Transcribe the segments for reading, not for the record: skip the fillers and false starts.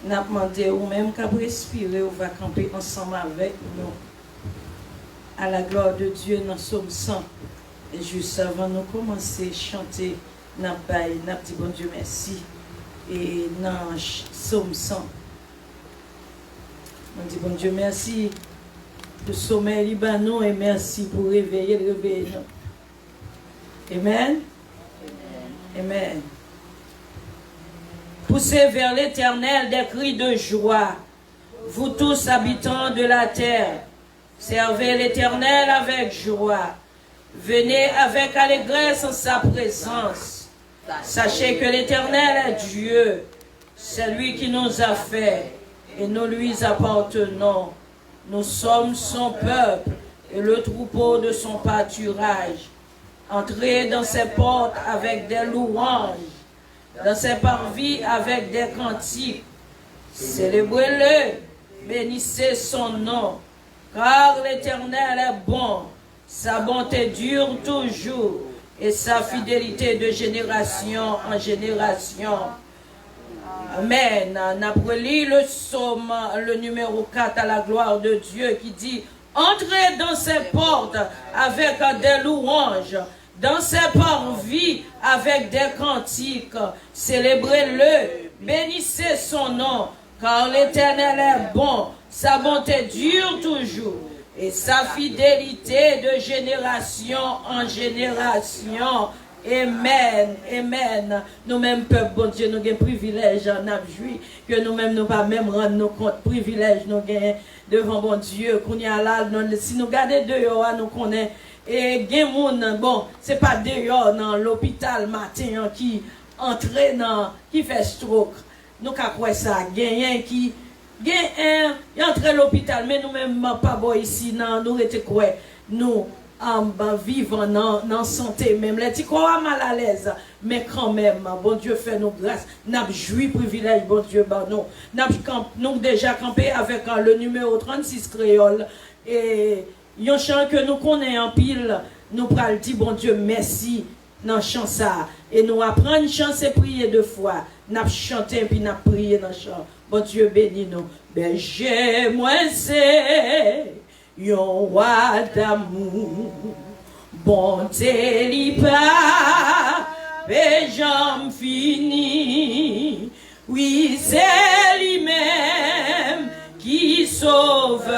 N'a demandé ou même qu'à respirer, on va camper ensemble avec nous. À la gloire de Dieu, dans Psaume 100. Et juste avant de commencer à chanter, n'a dit bon Dieu merci. Et dans Psaume 100, on dit bon Dieu merci pour le sommeil libanon et merci pour réveiller le réveil. Amen. Amen. Poussez vers l'Éternel des cris de joie, vous tous habitants de la terre. Servez l'Éternel avec joie. Venez avec allégresse en sa présence. Sachez que l'Éternel est Dieu. C'est lui qui nous a fait et nous lui appartenons. Nous sommes son peuple et le troupeau de son pâturage. Entrez dans ses portes avec des louanges, dans ses parvis avec des cantiques. Célébrez-le, bénissez son nom, car l'Éternel est bon, sa bonté dure toujours, et sa fidélité de génération en génération. Amen. On a lu le psaume, le numéro 4 à la gloire de Dieu qui dit: entrez dans ses portes avec des louanges, dans ses parvis avec des cantiques. Célébrez-le, bénissez son nom, car l'Éternel est bon, sa bonté dure toujours, et sa fidélité de génération en génération. Amen, amen. Nous-mêmes, peuple, bon Dieu, nous avons un privilège, nous avons joui, que nous-mêmes, nous pas même rendre nos comptes privilèges, nous avons devant bon Dieu, qu'on y a là, si nous regardons dehors, nous connaissons, et gen moun, bon, c'est pas dehors dans l'hôpital matin qui entre dans, qui fait stroke. Nous avons ça, gen qui, entre l'hôpital, mais nous-mêmes, pas bon ici, non, nous étions quoi, nous, vivant dans santé même les petits quoi mal à l'aise mais quand même bon Dieu fait nous grâce n'a joui privilège bon Dieu nous déjà campé avec le numéro 36 créole et un chant que nous connaissons en pile nous pral dire bon Dieu merci dans chant ça et nous apprendre chant et prier deux fois n'a chanté puis n'a prié dans chant bon Dieu bénis nous berger moi c'est yon roi d'amour, bonté li pa, béjam fini. Oui, c'est lui-même qui sauve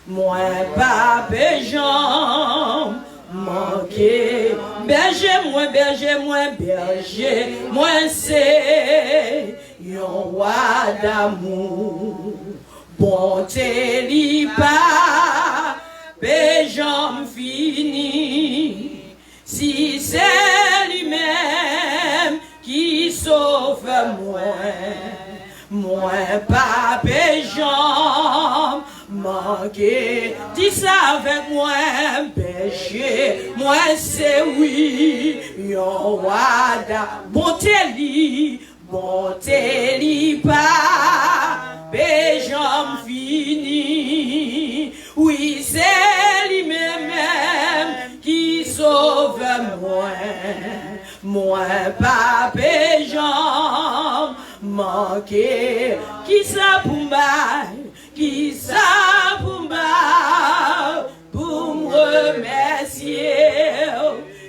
moi pas béjam manqué. Berger moi c'est yon roi d'amour. Bonté li pa, béjam fini, si c'est lui-même qui sauve moi pas béjam manqué. Dis ça avec moi, péché, moi c'est oui, yon roi bonté li pa. Béjam fini, oui c'est lui-même qui sauve moi pas béjam manqué, qui ça pour me remercier,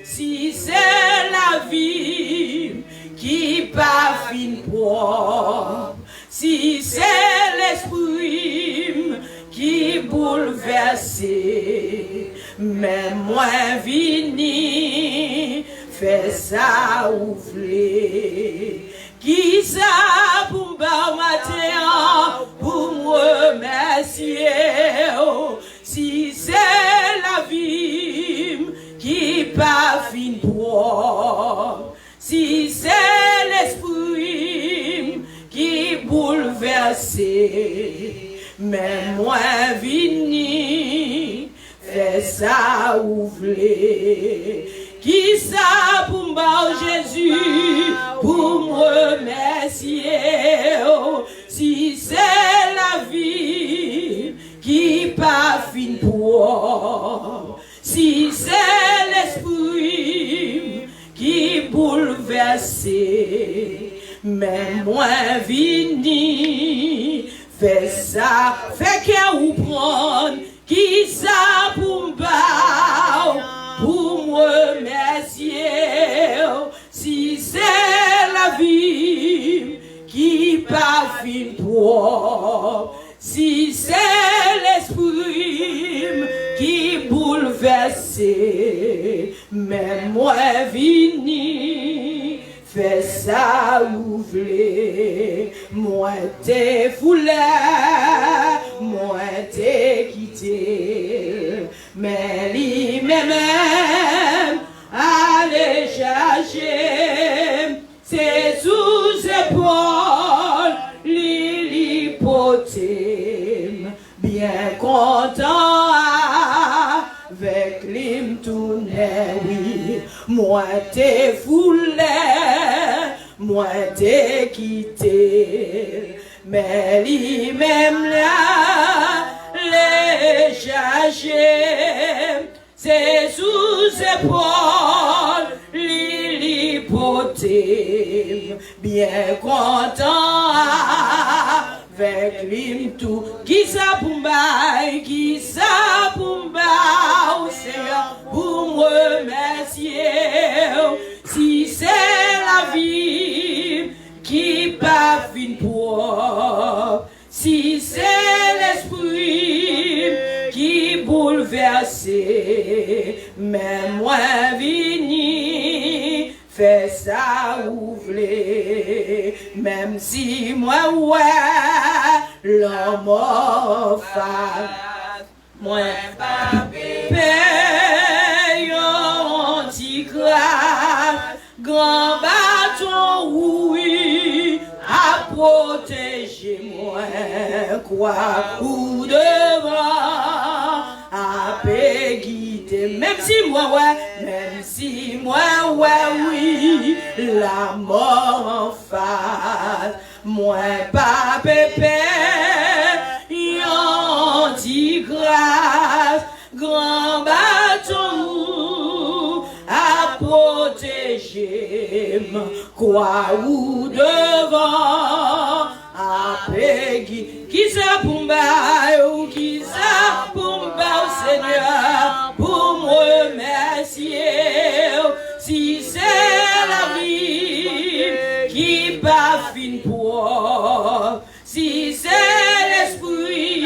si c'est la vie qui pas fin pour. Si c'est l'esprit qui bouleverse, mais moi vini, fait ça ouvler. Qui ça pour me matin, pour me remercier, si c'est la vie qui pas fin pour. Si c'est l'esprit qui bouleverse, mais moi vini, fait ça ouvler. Qui ça pour me Jésus, pour me remercier, si c'est la vie qui pas fin pour. Si c'est l'esprit qui bouleverse, mais moi vini. fais ça, fais qu'elle ou prendre, qui ça pour m'bao, pour me remercier, si c'est la vie qui pas fin pour, si c'est l'esprit qui bouleverse, mais moi vini, fais ça ou v'lez, moi t'es foulé, moi t'es quitté, mais lui même allez chercher, c'est sous épaules, l'hypothème, bien content avec l'imtourné, oui, moi t'es foulé, moi t'es quitté, mais lui-même là, les chercher, c'est sous épaules, l'hypothème, bien content avec l'imtou, qui ça pour m'bailler, qui ça pour m'bailler, Seigneur, pour me remercier, si c'est la vie qui pas fin pour, si c'est l'esprit qui bouleverse, mais moi vini, fais ça ou v'lez, même si moi ouais, l'homme offre, moi pas paye anti-grâce, grand bâton oui, à protéger moi, quoi ou devant, à guider, même si moi ouais, même si moi ouais oui, la mort en face, moi pas pépé, anti-grâce, grand bâton à protéger, quoi ou devant, à guider, qui ça pour m'bailler, qui ça pour m'bailler, Seigneur, pour me remercier, si c'est la vie qui pas fin pour, si c'est l'esprit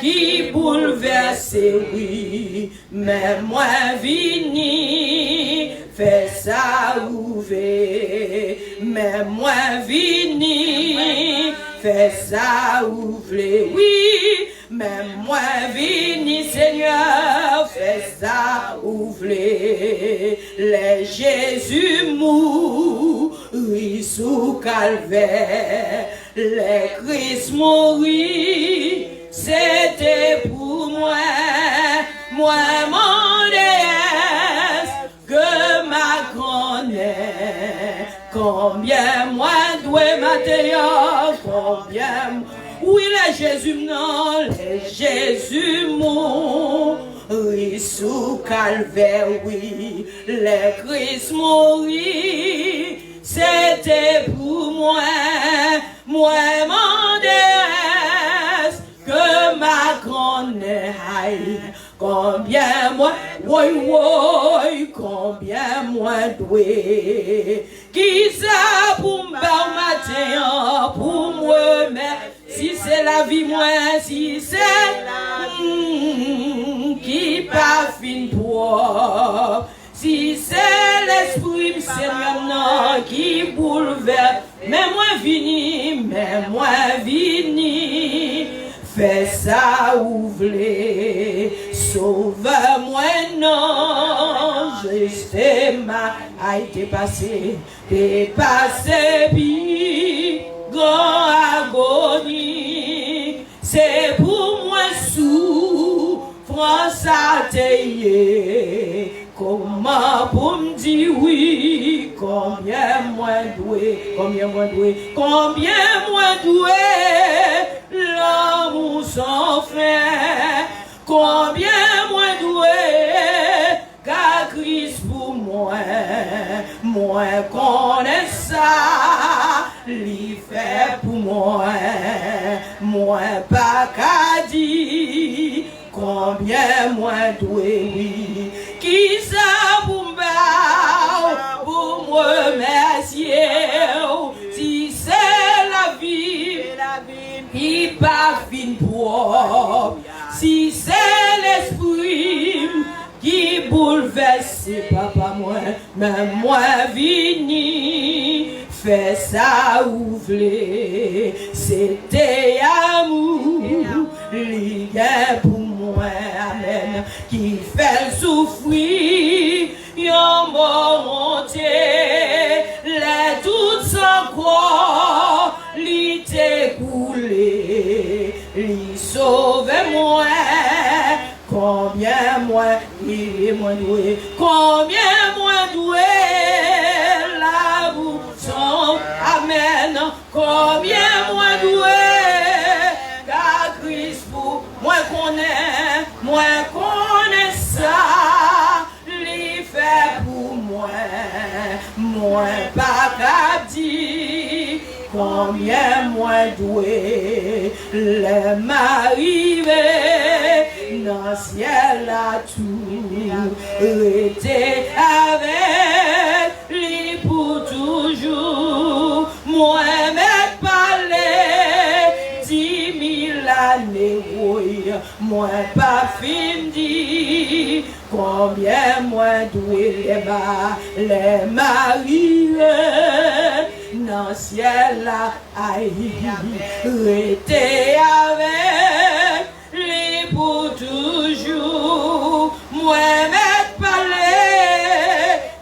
qui bouleverse, oui, mais moi vini, fais ça ouvrir, mais moi vini, fais ça ouvrir, oui, mais moi vini, Seigneur, fais ça ouvrir, les Jésus mourit sous calvaire, les Christ mourit, c'était pour moi, moi mon déesse, que ma grand-mère, combien moi dois m'atteindre, combien, oui les Jésus non, les Jésus mourit sous calvaire, oui, les Christ mourit, c'était pour moi, moi mon déesse, que ma grand-mère, combien moi, oui, oui, combien moi doué, qui ça pour matin, pour moi, mais si c'est la vie, moi, si c'est qui pas fin pour, si c'est l'esprit, Seigneur, non, qui bouleverse, mais moi vini, fais ça ouvrir, sauve-moi, non, juste ma, a été passé, puis grand agonie, c'est pour moi souffrance à tailler, comment pour me dire oui, combien moins doué, combien moins doué, l'amour sans fin, combien moins doué, car Christ pour moi, moi connais ça, l'y fait pour moi, moi pas qu'à dire, combien moins doué, oui, qui ça pour me remercier, si c'est la vie, il pas fin propre, si c'est l'esprit qui bouleverse, papa moi, même moi vini, fait ça ouvler, c'était amour, lien pour moi, amen, qui fait souffrir, yon monté, les toutes sans quoi, li t'écoulé, li sauve moi. Combien moins il est moins doué, combien moins doué l'amour son amen, combien moins doué car Christ pour moi connaît ça, lui fait pour moi pas qu'à dire. Combien moins doué les m'arriver dans le ciel à tout été avec lui pour toujours. Moi m'ai parlé 10 000 années, oui, moi pas fini. Combien moins doué les m'arriver dans le ciel à rester avec lui pour toujours. Moi m'ai parlé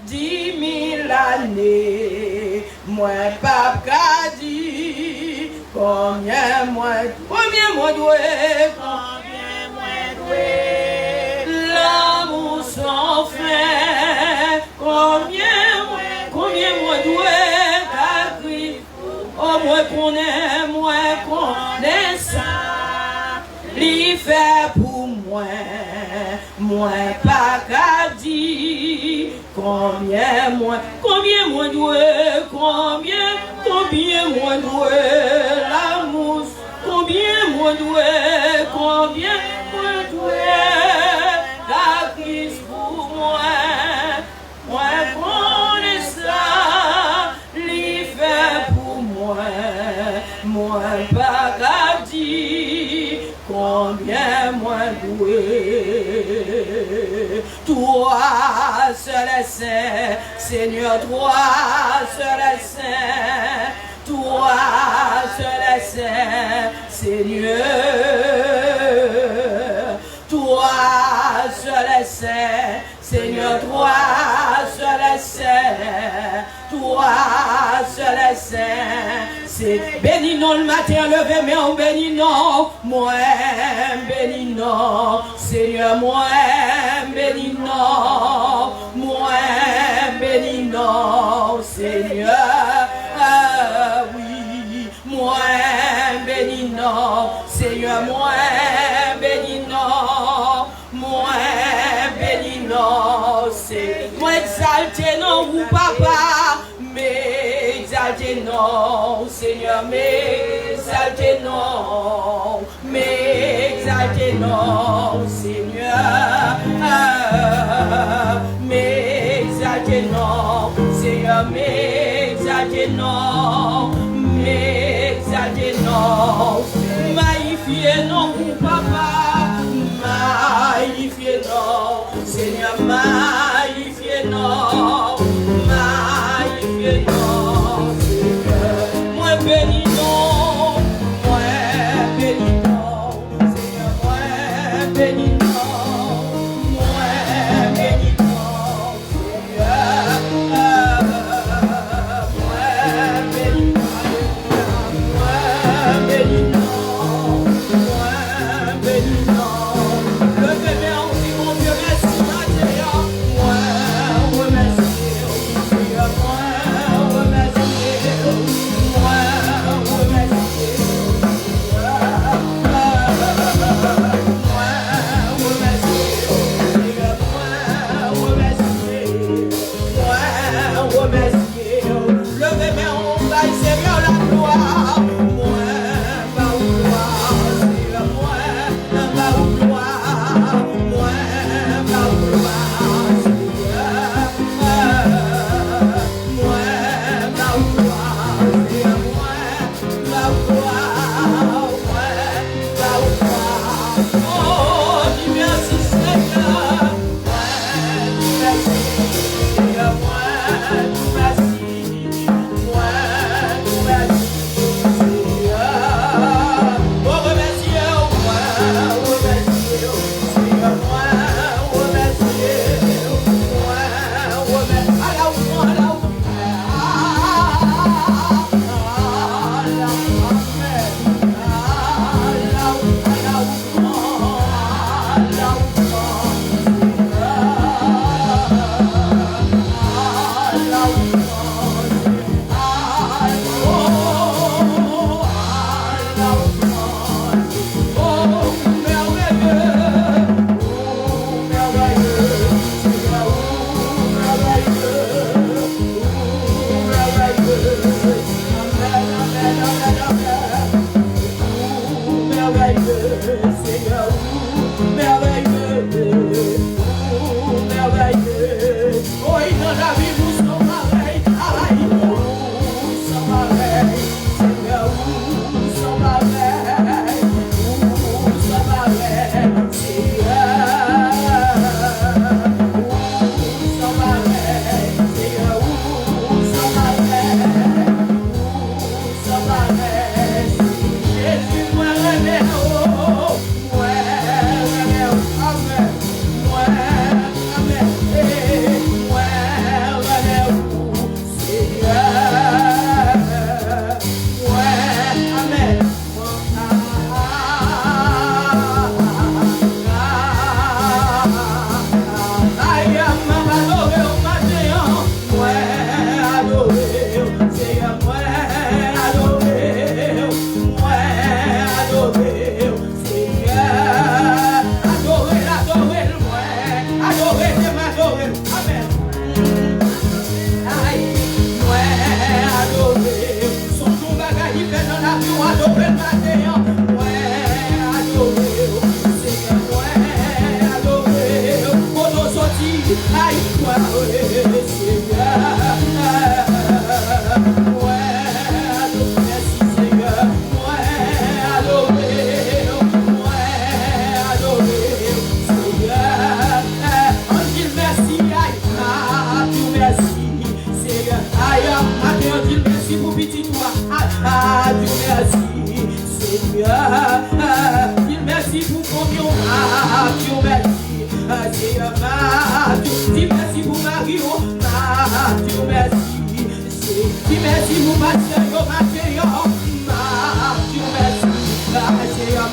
10 000 années, moi pas qu'à dire combien moins doué, l'amour sans fin, combien moins doué. Oh, moi connais ça, lui fait pour moi pas qu'à dire, combien moins doué, combien moins doué, l'amour, combien moins doué, car Christ pour moi connais ça, lui fait pour moi pas qu'à dire, combien moins doué. Toi seul est saint, Seigneur, toi seul est saint, toi seul est saint, Seigneur, toi seul est saint, Seigneur, toi seul est saint, toi seul est saint. C'est béni non le matin levé, mais on béni non, moi béni non, Seigneur, moi béni non, moi béni non, Seigneur, oui, moi béni non, Seigneur, moi béni non, moi béni non, c'est moi exalté non, vous papa, mais exalté non, Seigneur, mais exalté non, mais exalté non, Seigneur, mais exalté non, Seigneur, mais exalté non, mais exalté non, magnifié non, vous papa, magnifié non, Seigneur, magnifié non, magnifié non, Seigneur, moi béni non, moi béni non, Seigneur, moi béni non, moi béni non, Seigneur, moi béni non, moi béni non, moi béni non, le bébé en dit mon Dieu merci Mathéa, moi remercie. Remercier. Aïe, toi, oui, Seigneur. Merci, Seigneur. Merci pour petit toi. Dieu merci, Seigneur. Dieu merci pour combien. Dieu merci, Seigneur. Dieu merci pour Mario. Dieu merci, Dieu merci pour Mathieu. Dieu merci, Seigneur.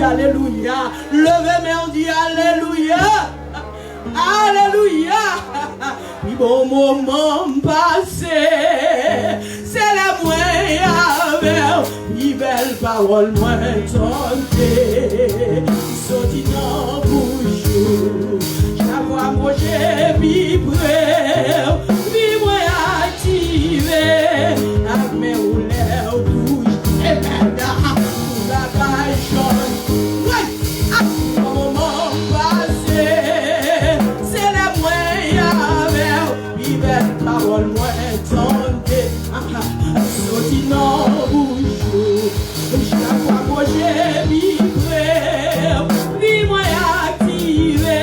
Alléluia. Levez mais on dit Alléluia. Alléluia. Puis bon moment passé, c'est la moyenne. Puis belle parole moi tentée. Sorti dans bouche. Chaque fois moi j'ai vibré. Puis moi activé. Avec mes rouleurs bouche. Et maintenant, la caille chante. Parole moi tentée, sorti dans bouche. Chaque fois que j'ai vibré, vie moi activé,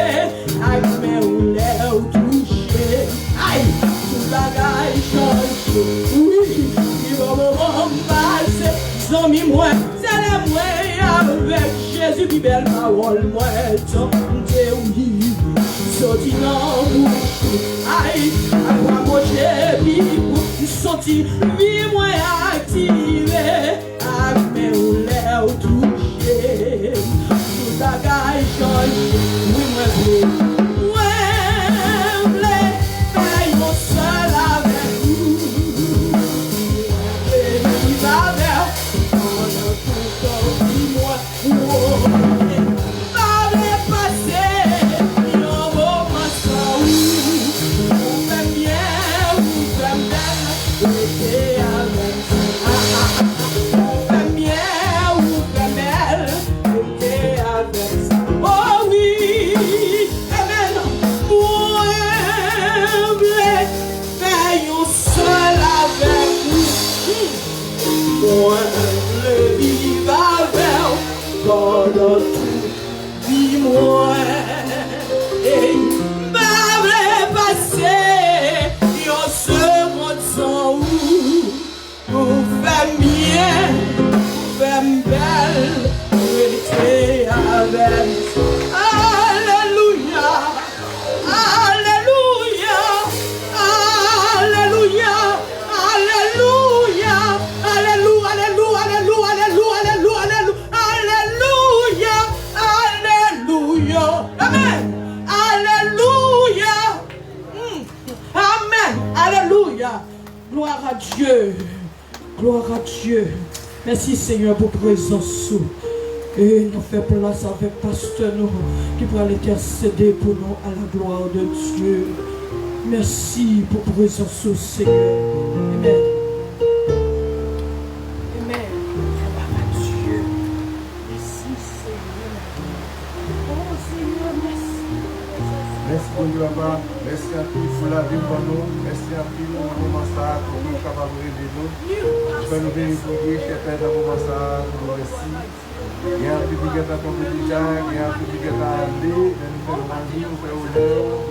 avec mes rouleurs touchées. Aïe, tout la gaille change. Oui, il va me passer. Zami moi, c'est la moi avec Jésus, puis belle parole moi tentée. Oui, sorti dans vous. Aïe, à quoi moi j'ai vu, sorti, vie moi activé, à mes roulets ou touché, tout la gaille change, oui moi blé, paye mon seul avec vous, et il va vers, pendant tout temps, dis-moi, dis-moi, et m'avait passé, yon se monde sans vous faites bien, vous faites belle, restez avec. Alléluia, Alléluia, Alléluia, Alléluia, Alléluia, Alléluia, Alléluia, Alléluia, Alléluia, Amen, Alléluia, Amen, Alléluia, gloire à Dieu, gloire à Dieu. Merci Seigneur pour présence. Et nous fait place avec pasteur nous qui pourra l'intercéder pour nous à la gloire de Dieu. Merci pour présence au Seigneur. Amen. Amen. Gloire à Dieu. Merci Seigneur. Oh Seigneur, merci. Merci pour Dieu, papa. Merci à tous pour la vie pour nous. Merci à tous pour le moment ça, pour nous capables de nous. Je peux nous venir pour Dieu, chef, dans le moment ça. Merci. Il y a un petit qui est à tomber déjà, il y a un petit qui est à aller, nous faisons la vie, nous faisons l'heure.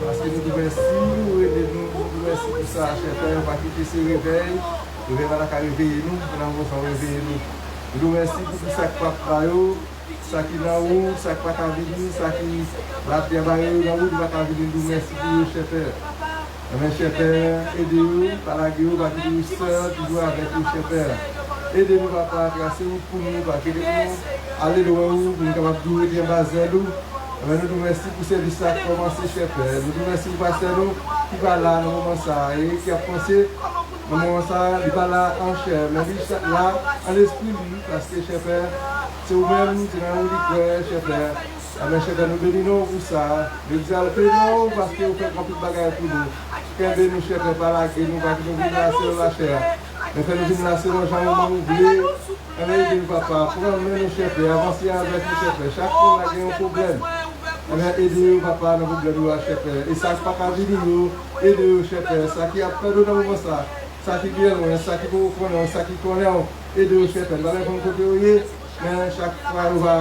Parce que nous devons merci, nous devons merci pour ça, chef, on va quitter ce réveil. Nous devons la réveiller nous, nous devons réveiller nous. Nous devons merci pour tout ça qui va pas, ça qui est là haut, ça qui va pas venir, ça qui va bien barrer là haut, va pas venir, nous merci pour vous, chef. Mais chef, aidez-nous, par la gueule, va dire seul, toujours avec vous, chef. Aidez-nous, papa, grâce-nous pour nous, parce que nous allons loin, nous sommes capables de nous dire nous. Nous nous remercions pour ce qui a commencé, chef. Nous nous remercions pour pasteur qui va là, dans le moment ça, et qui a pensé, dans le moment ça, il va là en chair, mais lui, là, en esprit, lui, parce que, chef, c'est vous-même, c'est dans le chef. Mais chef, nous bénissons pour ça. Nous disons, parce que vous faites un peu de bagaille pour nous. Qu'est-ce nous, chef, par là, que nous venons la chair. Mais fais nous venir là, c'est nos gens nous voulons. Aidez-nous, papa, pour emmener nos chefs, avancer avec nos chefs. Chaque fois, on a un problème. Aidez-nous, papa, dans le problème, chef. Et ça, c'est pas qu'à venir nous. Aidez-nous, chef. Ça qui a perdu dans le moment, ça qui vient loin, ça qui vous connaît, ça qui connaît. Aidez-nous, chef. Dans le bon côté, mais chaque fois, on va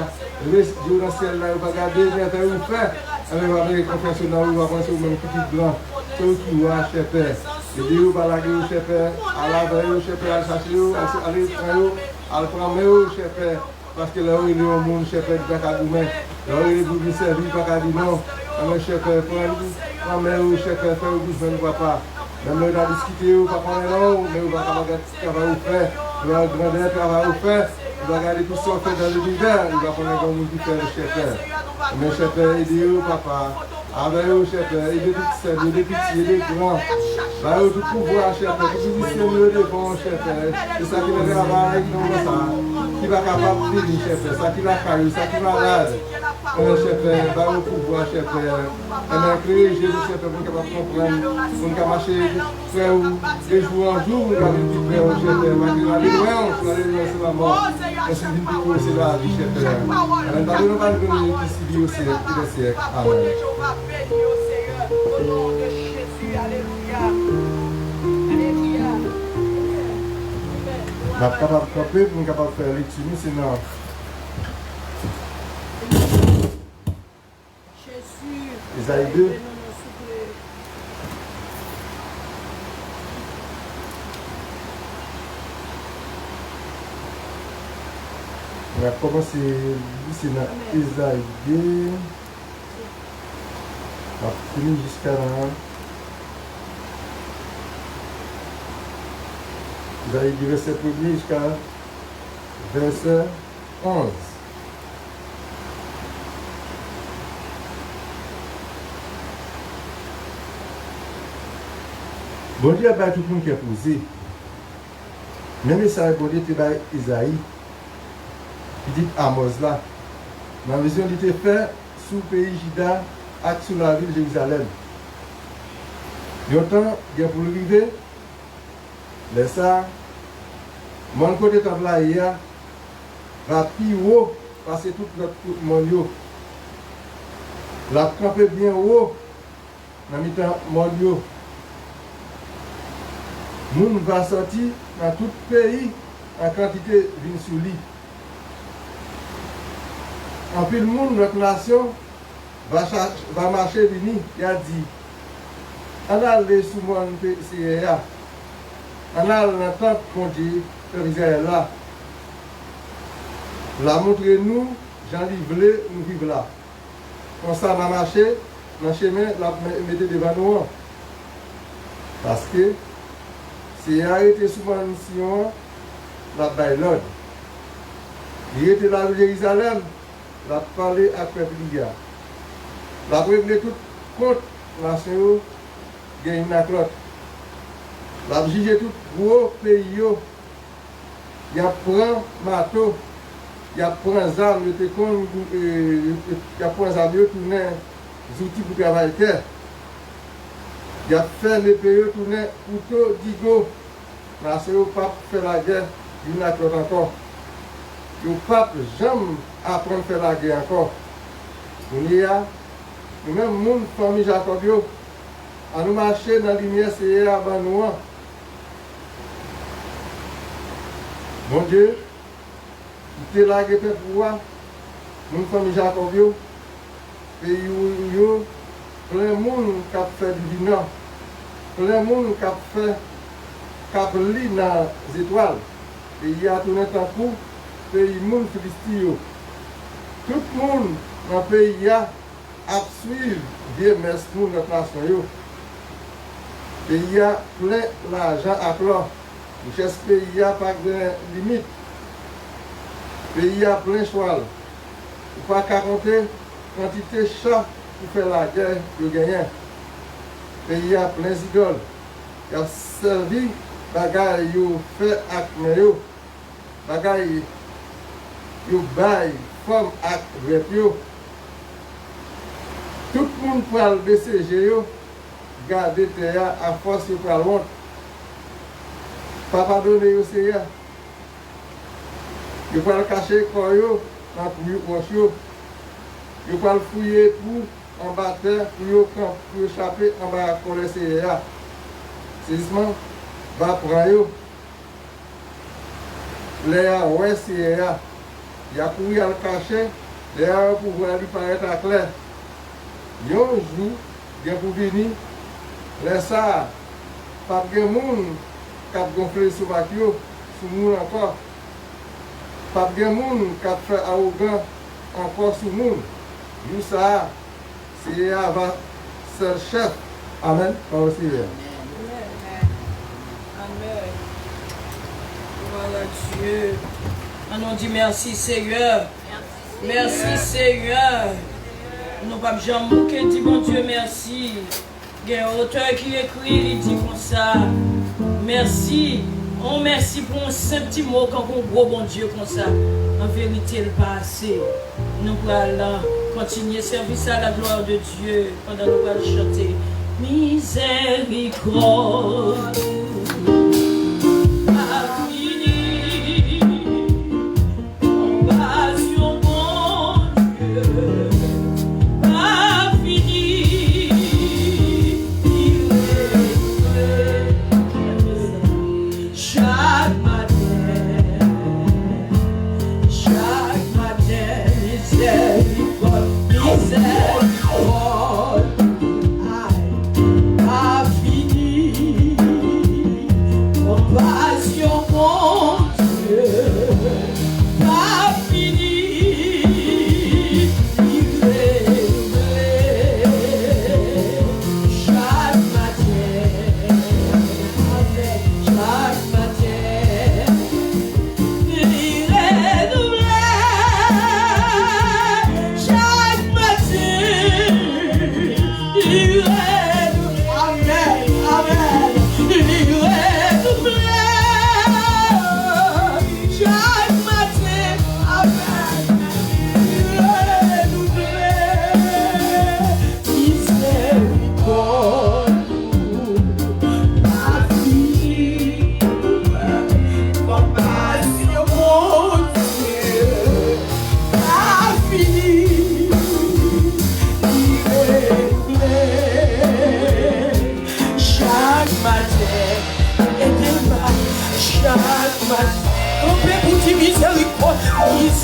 rester dans le ciel, on va garder, on va faire. On va avoir confiance dans nous, on va penser au même petit blanc. C'est ce qui va, chef. Aidez-nous, par la gueule, chef. À la veille, chef, à chercher, à aller prendre, à le prendre, chef. Parce que là où il est au monde, chef, il n'y a pas de gourmet. Là où il est pour lui servir, il n'y a pas de dire non. Mais chef, prends-le, chef, fais-le doucement, ne va pas. Même là, on a discuté, on va prendre là, mais on va regarder ce qu'il va faire. On va regarder ce qu'il va faire. On va regarder tout ce qu'on fait dans l'univers. On va prendre comme on dit faire le chef. Mais chef, aidez-vous, papa. Avec eux, chef, aidez tout seul, aidez petits, aidez grands. Bah, tout pouvoir, chef, tout position devant, chef. C'est ça qui va travailler avec nous, ça. Qui va capable de venir, chef. Ça qui va carrer, ça qui va râler. Chef, bah, au pouvoir, chef. Et créer Jésus, chef, pour capable de comprendre, pour nous marcher, frère, de jour en jour, nous allons dire, frère, chef, malgré la loin, c'est la mort. Et c'est une vie, c'est la vie, chef. Alors, nous allons venir ici, au siècle, au siècle. Amen. Béni au Seigneur, au nom de Jésus, alléluia, alléluia. Je suis capable de camper pour nous capable de faire l'étude, sinon. Jésus, Isaïe 2. On va commencer ici dans Isaïe 2. On finit jusqu'à là. Vous allez du verset 1er jusqu'à verset 11. Bon Dieu a pas tout le monde qui a posé. Même ça, bon Dieu, était par Isaïe. Il dit Amos là. Dans la vision, il était fait sous le pays Juda et sous la ville de Jérusalem. Il y a temps, il y a pour le river. Mais ça, mon côté de là, hier, va plus haut, parce que tout notre monde, la campé bien haut, dans le temps monde. Moun va sortir dans tout pays en quantité d'une sous lit. En plus, le monde, notre nation, va marcher vini, il a dit, on a les sous mon CEA, on a l'entente qu'on dit, Israël là. La montrez-nous, j'en livre, nous vivons là. Comme ça, on a marché, dans le chemin, la mettez devant nous. Parce que, si il a été sous ma mission, la baille l'ordre. Il était là à Jérusalem, la parlé à Peuple. La réglé tout contre la nation, gagne une clotte. La jugé tout gros pays. Il y a pris marteau, il y a pris des armes, il y a pris des armes, tourné des outils pour travailler. Il a fait les pays tourner couteau, digo. Parce que le pape fait la guerre, il n'a pas encore. Le pape jamais apprend à faire la guerre encore. Nous-mêmes, nous, famille Jacobio, à nous marcher dans la lumière, c'est à nous. Mon Dieu, il était là pour voir. Nous, famille Jacobio, pays où plein de monde qui a fait du vin, plein de monde qui a fait qui lit dans les étoiles. Et il y a tourné un coup, pays monde philistin. Tout le monde dans le pays a suivi Dieu merci pour notre nation. Et il y a plein d'argent à clore. Le pays a pas de limite. Le pays a plein de choix. Il ne faut pas compter quantité de chats pour faire la guerre de gagner. Le pays a plein d'idoles. Il a servi bagaille yo fait ak yo bagaille yo bay forme ak rep yo tout le monde pour le BCG yo garder terre à force pour le honte papa donner yo c'est ya yo pour le cacher quoi yo dans pour proche yo yo pour le fouiller pour en battre pour échapper en bas coller c'est ya saisissement va prendre yo. Léa, ouais, c'est Léa. Il y a couru à le cacher, Léa pour pouvoir lui paraître à clair. Il y a un jour, il y a pour venir, laisse ça, pas de monde qui a gonflé sur le sur nous encore. Pas de monde qui a fait arrogant encore sur nous. Nous, ça, c'est Léa, va ser le chef. Amen. Parole c'est Léa. Voilà Dieu. On dit merci Seigneur. Merci Seigneur. Nous ne pouvons jamais manquer, dit mon Dieu merci. Il y a un auteur qui écrit, il dit comme ça. Merci. On merci pour un simple petit mot quand on gros bon Dieu comme ça. En vérité, le passé. Nous allons continuer service à la gloire de Dieu pendant nous allons chanter. Miséricorde. Miséricorde, a fini.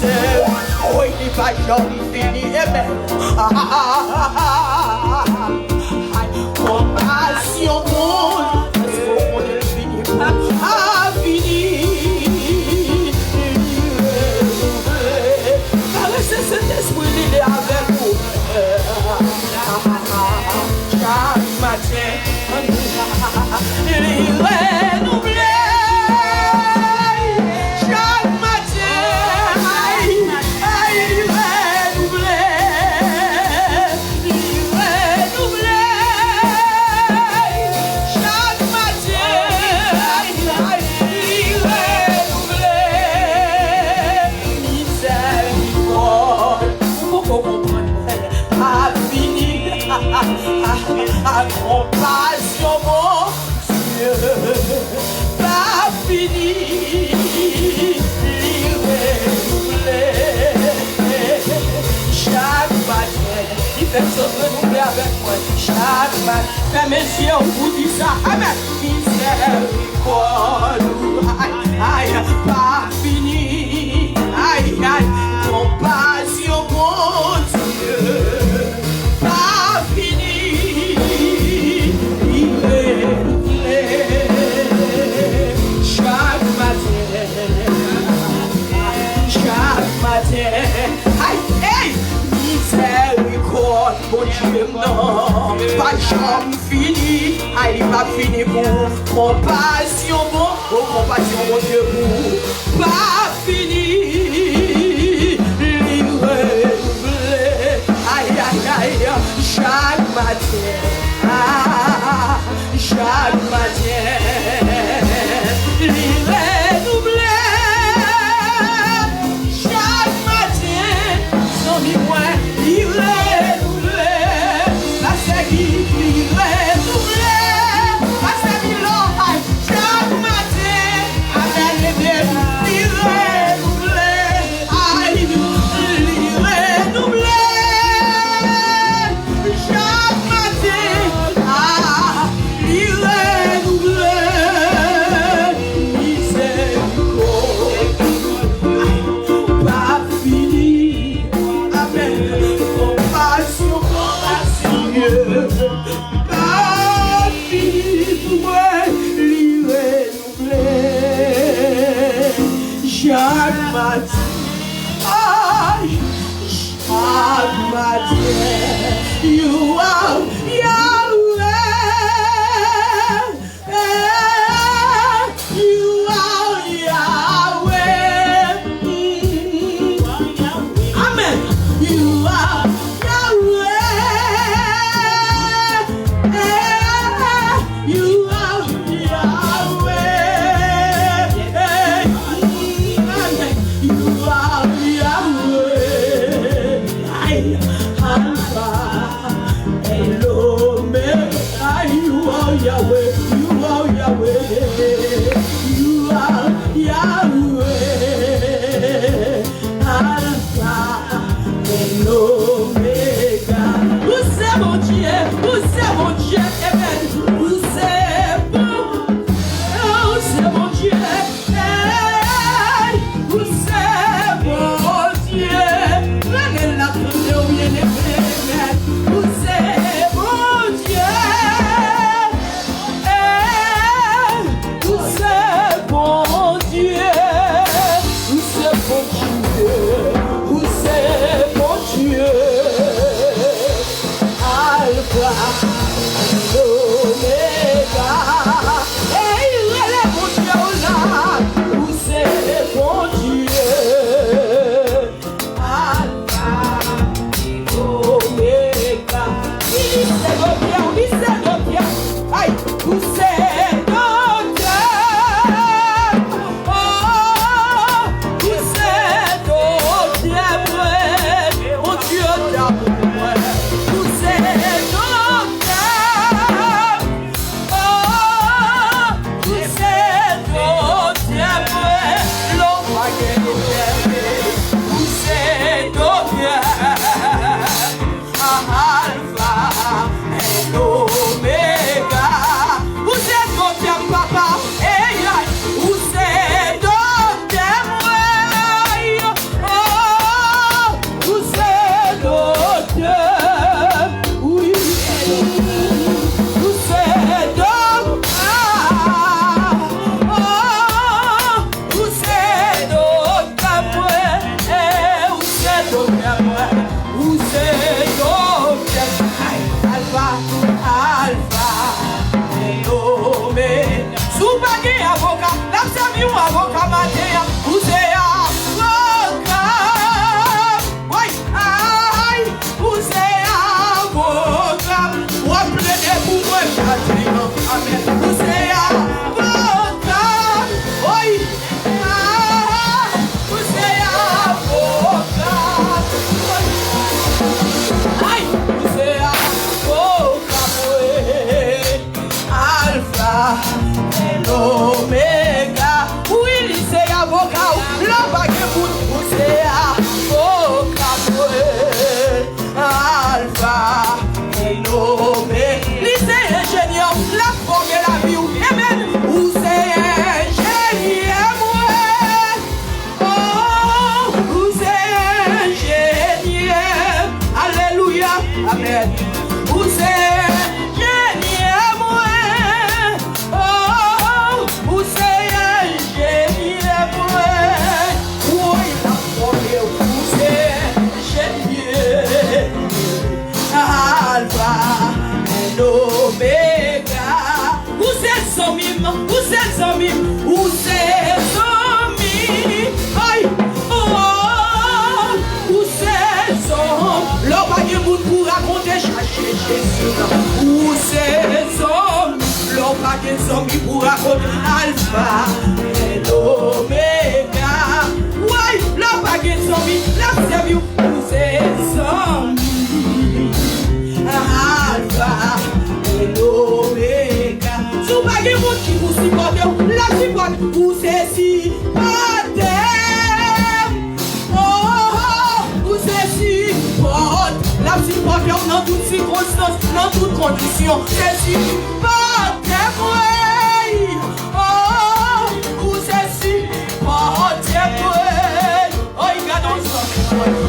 misère, oh il n'est pas joli, fini, amen. Compassion, mon, est-ce qu'on ne finit pas, fini. Caressez cet esprit, il est avec vous. Chaque matin, il est renouvelé. Chaque matin, il est renouvelé. Il est renouvelé. Chaque matin, il est renouvelé. Miséricorde, vous pouvez comprendre, pas fini. Compassion, mon Dieu, pas fini, chaque matin, il fait se renouveler avec moi, chaque matin, fermez les yeux, on vous dit ça, amen, miséricorde, aïe, pas fini, aïe, aïe, compassion, mon Dieu. Miséricorde, bon Dieu, non, pas jamais fini, il va finir pour compassion, bon, oh compassion, mon Dieu, pour pas fini, livré, aïe, aïe, aïe, chaque matin, chaque matin, livré, doublé. You are Yahweh. You are Yahweh. Amen. You are Yahweh. You are Yahweh. Amen. You are Yahweh. Yahweh, you are Yahweh, you are Yahweh, Alpha et l'Oméga. Vous êtes mon Dieu, amen. Vous êtes bon, c'est mon Dieu, hey, vous êtes mon Dieu. Prenez la prière, bien aimé, vous êtes mon Dieu. L'Oméga, et il relève mon Dieu là. des amis pour raconter Alpha et l'Oméga. Ouais, la bague des amis, la servi pour ses amis. Alpha et l'Oméga. Sous bague des gens qui vous supportent, la supporte pour ses supporters. Oh, vous ses supports. La supporte dans toutes circonstances, dans toutes conditions. C'est supporter moi. Oh, vous c'est supporter moi. Oh, il garde en soi.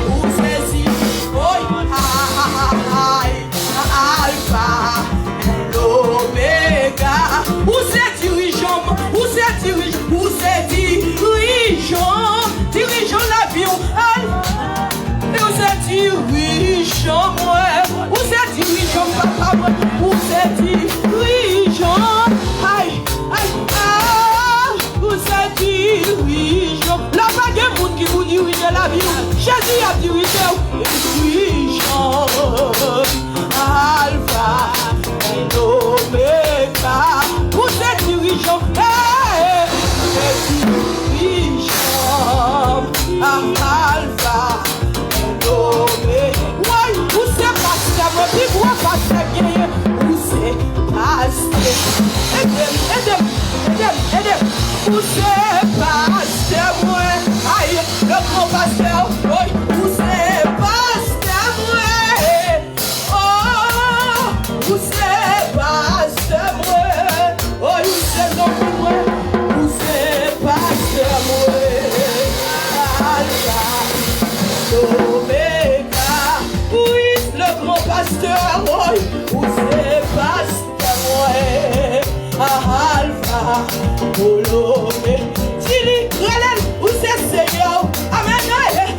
Vous c'est Alpha, l'Oméga. Vous c'est dirigeant, vous c'est dirigeant, vous c'est dirigeant l'avion. Vous êtes dirigeant, moi. Vous êtes dirigeant, papa, moi. Vous êtes dirigeant. Aïe, aïe, aïe. Vous êtes dirigeant. La bague est monde qui vous dirige la vie. Jésus a dirigé. Dirigeant. Alpha et l'Oméga. Vous êtes dirigeant. Vous êtes dirigeant. Alpha. Ouais, où c'est pasteur, mon petit bois pasteur guerrier, où c'est pasteur, aidez-moi, où c'est pasteur, moi, aïe, le grand pasteur, oui, où c'est pasteur, moi, oh, où c'est pasteur, moi, oh, où c'est donc moi, où c'est pasteur, moi, Oméga, oui, le grand pasteur, oui, où c'est pasteur, oui, Alpha, l'Oméga, Tili, Relève, où c'est Seigneur, Amen,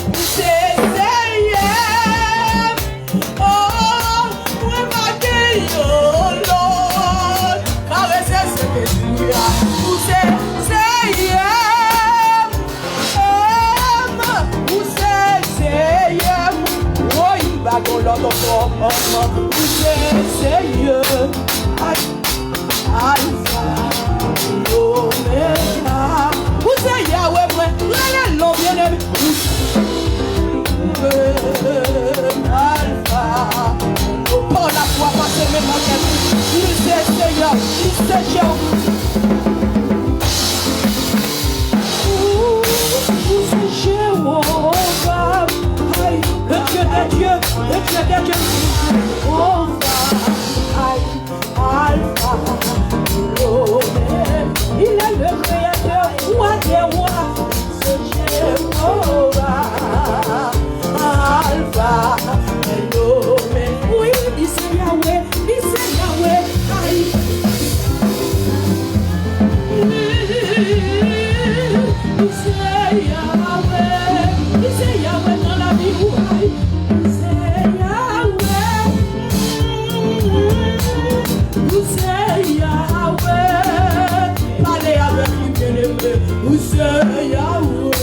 où c'est Seigneur, oh, où est ma gueule, Lord, caressez ce que tu as, où c'est Seigneur. Bagon l'autre forme, vous Seigneur, Alpha, l'Oméga. Vous êtes Yahweh, moi, l'année long bien aimé. Alpha, pour la foi, passer même en quelque chose. Il sait Seigneur, il sait Jéhovah. Vous êtes Jéhovah. Le Dieu des dieux, le Dieu des dieux, oh, Alpha, l'Oméga, il est le créateur, roi des rois, c'est Jéhovah, Alpha, l'Oméga, oui, il c'est Yahweh, aïe. Il c'est Yahweh dans la vie, aïe. Parlez avec lui, bien-aimé. Où c'est Yahweh,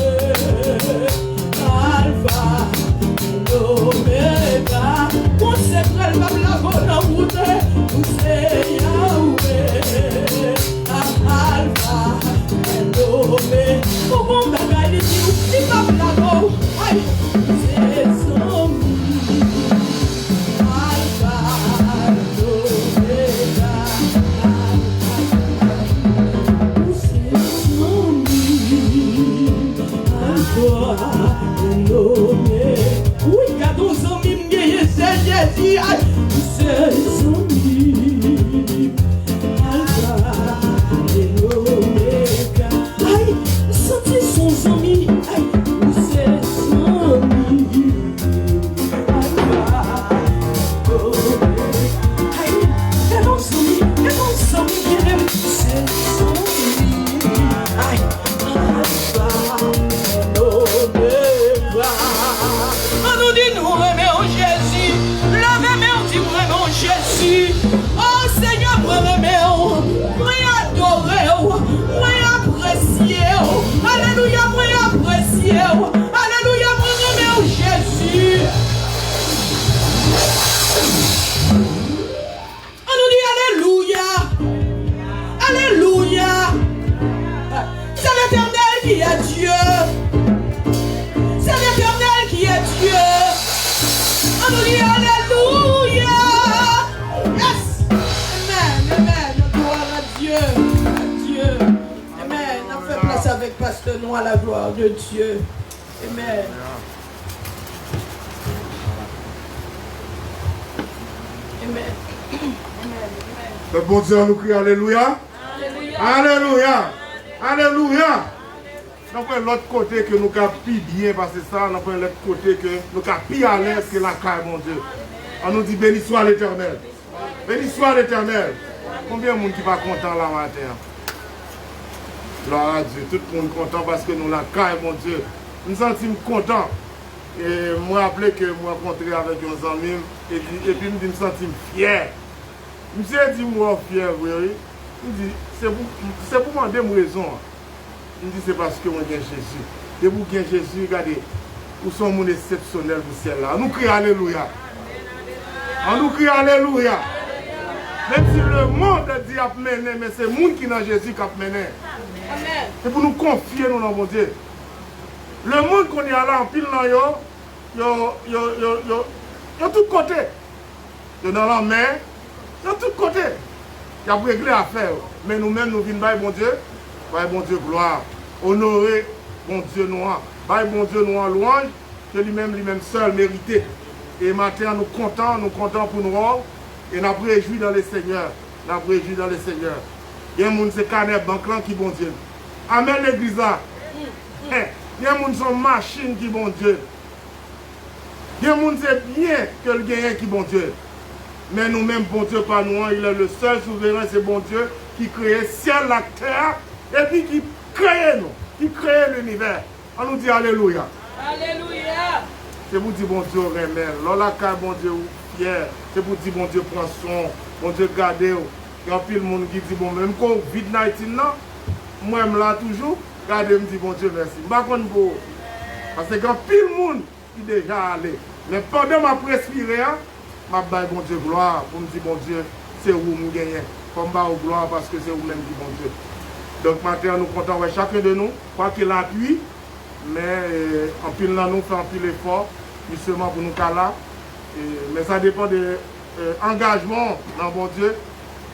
Alpha, l'Oméga. Consacrez le peuple la bonne route. Où c'est Yahweh, Alpha, l'Oméga. Pourquoi on va gagner du peuple la bonne? Aïe, c'est son. place avec Pasteur Noir, la gloire de Dieu. Amen. Amen. Le bon Dieu, nous crions Alléluia. Alléluia. Alléluia. Nous prenons l'autre côté que nous avons pi bien passer ça. Nous prenons l'autre côté que nous avons pi à l'aise que la caille, mon Dieu. On nous dit béni soit l'Éternel. Béni soit l'Éternel. Combien de monde qui va content là matin? Gloire à Dieu. Tout le monde content parce que nous la caille, mon Dieu. Nous nous sentons contents. Et moi, rappelé que moi rencontré avec un ami et puis me me sentir fier. Monsieur dit moi fier, oui. Il dit c'est pour demander une raison. Il dit c'est parce que moi j'ai Jésus. Et vous avez Jésus, regardez, où sont mon exceptionnel du ciel là. On nous crie Alléluia. On nous crie Alléluia. Même si le monde dit à mener, mais c'est le monde qui n'a Jésus qui a mené. C'est pour nous confier nous dans mon Dieu. Le monde qu'on est là en pile dans yo tout côté. Yo dans la mer, yo tout côté. Il y a réglé à faire. Mais nous-mêmes, nous venons, bon Dieu, bon Dieu, gloire. Honorer, bon Dieu noir. Bon Dieu noir, louange, que lui-même seul mérité. Et maintenant, nous comptons pour nous rendre. Et nous avons réjoui dans le Seigneur. Nous avons réjoui dans le Seigneur. Il y a des gens qui sont banque qui bon Dieu. Amen l'église là. Il y a des gens qui sont machines qui bon Dieu. Il y a des gens qui c'est bien que le gagnant qui bon Dieu. Mais nous-mêmes, bon Dieu, pas nous, il est le seul souverain, c'est bon Dieu qui crée ciel, la terre, et puis qui crée nous, qui crée l'univers. On nous dit Alléluia. Alléluia. C'est pour dire bon Dieu, remède. Lola, bon Dieu, fier. C'est pour dire bon Dieu, prend son, bon Dieu, gardez. Il y a un pile monde qui dit bon, même quand COVID-19, moi, je là toujours, regardez, me dit bon Dieu, merci. Je ne sais pas pour. Parce que quand pile monde qui déjà allé. Mais pendant ma respirer, ma baille bon Dieu gloire pour me dire bon Dieu, c'est où nous gagnons. Comme bas au gloire parce que c'est vous-même qui bon Dieu. Donc maintenant nous comptons chacun de nous, quoi qu'il appuie, mais en pile là nous fait un pile effort, justement pour nous là. Mais ça dépend de l'engagement dans bon Dieu.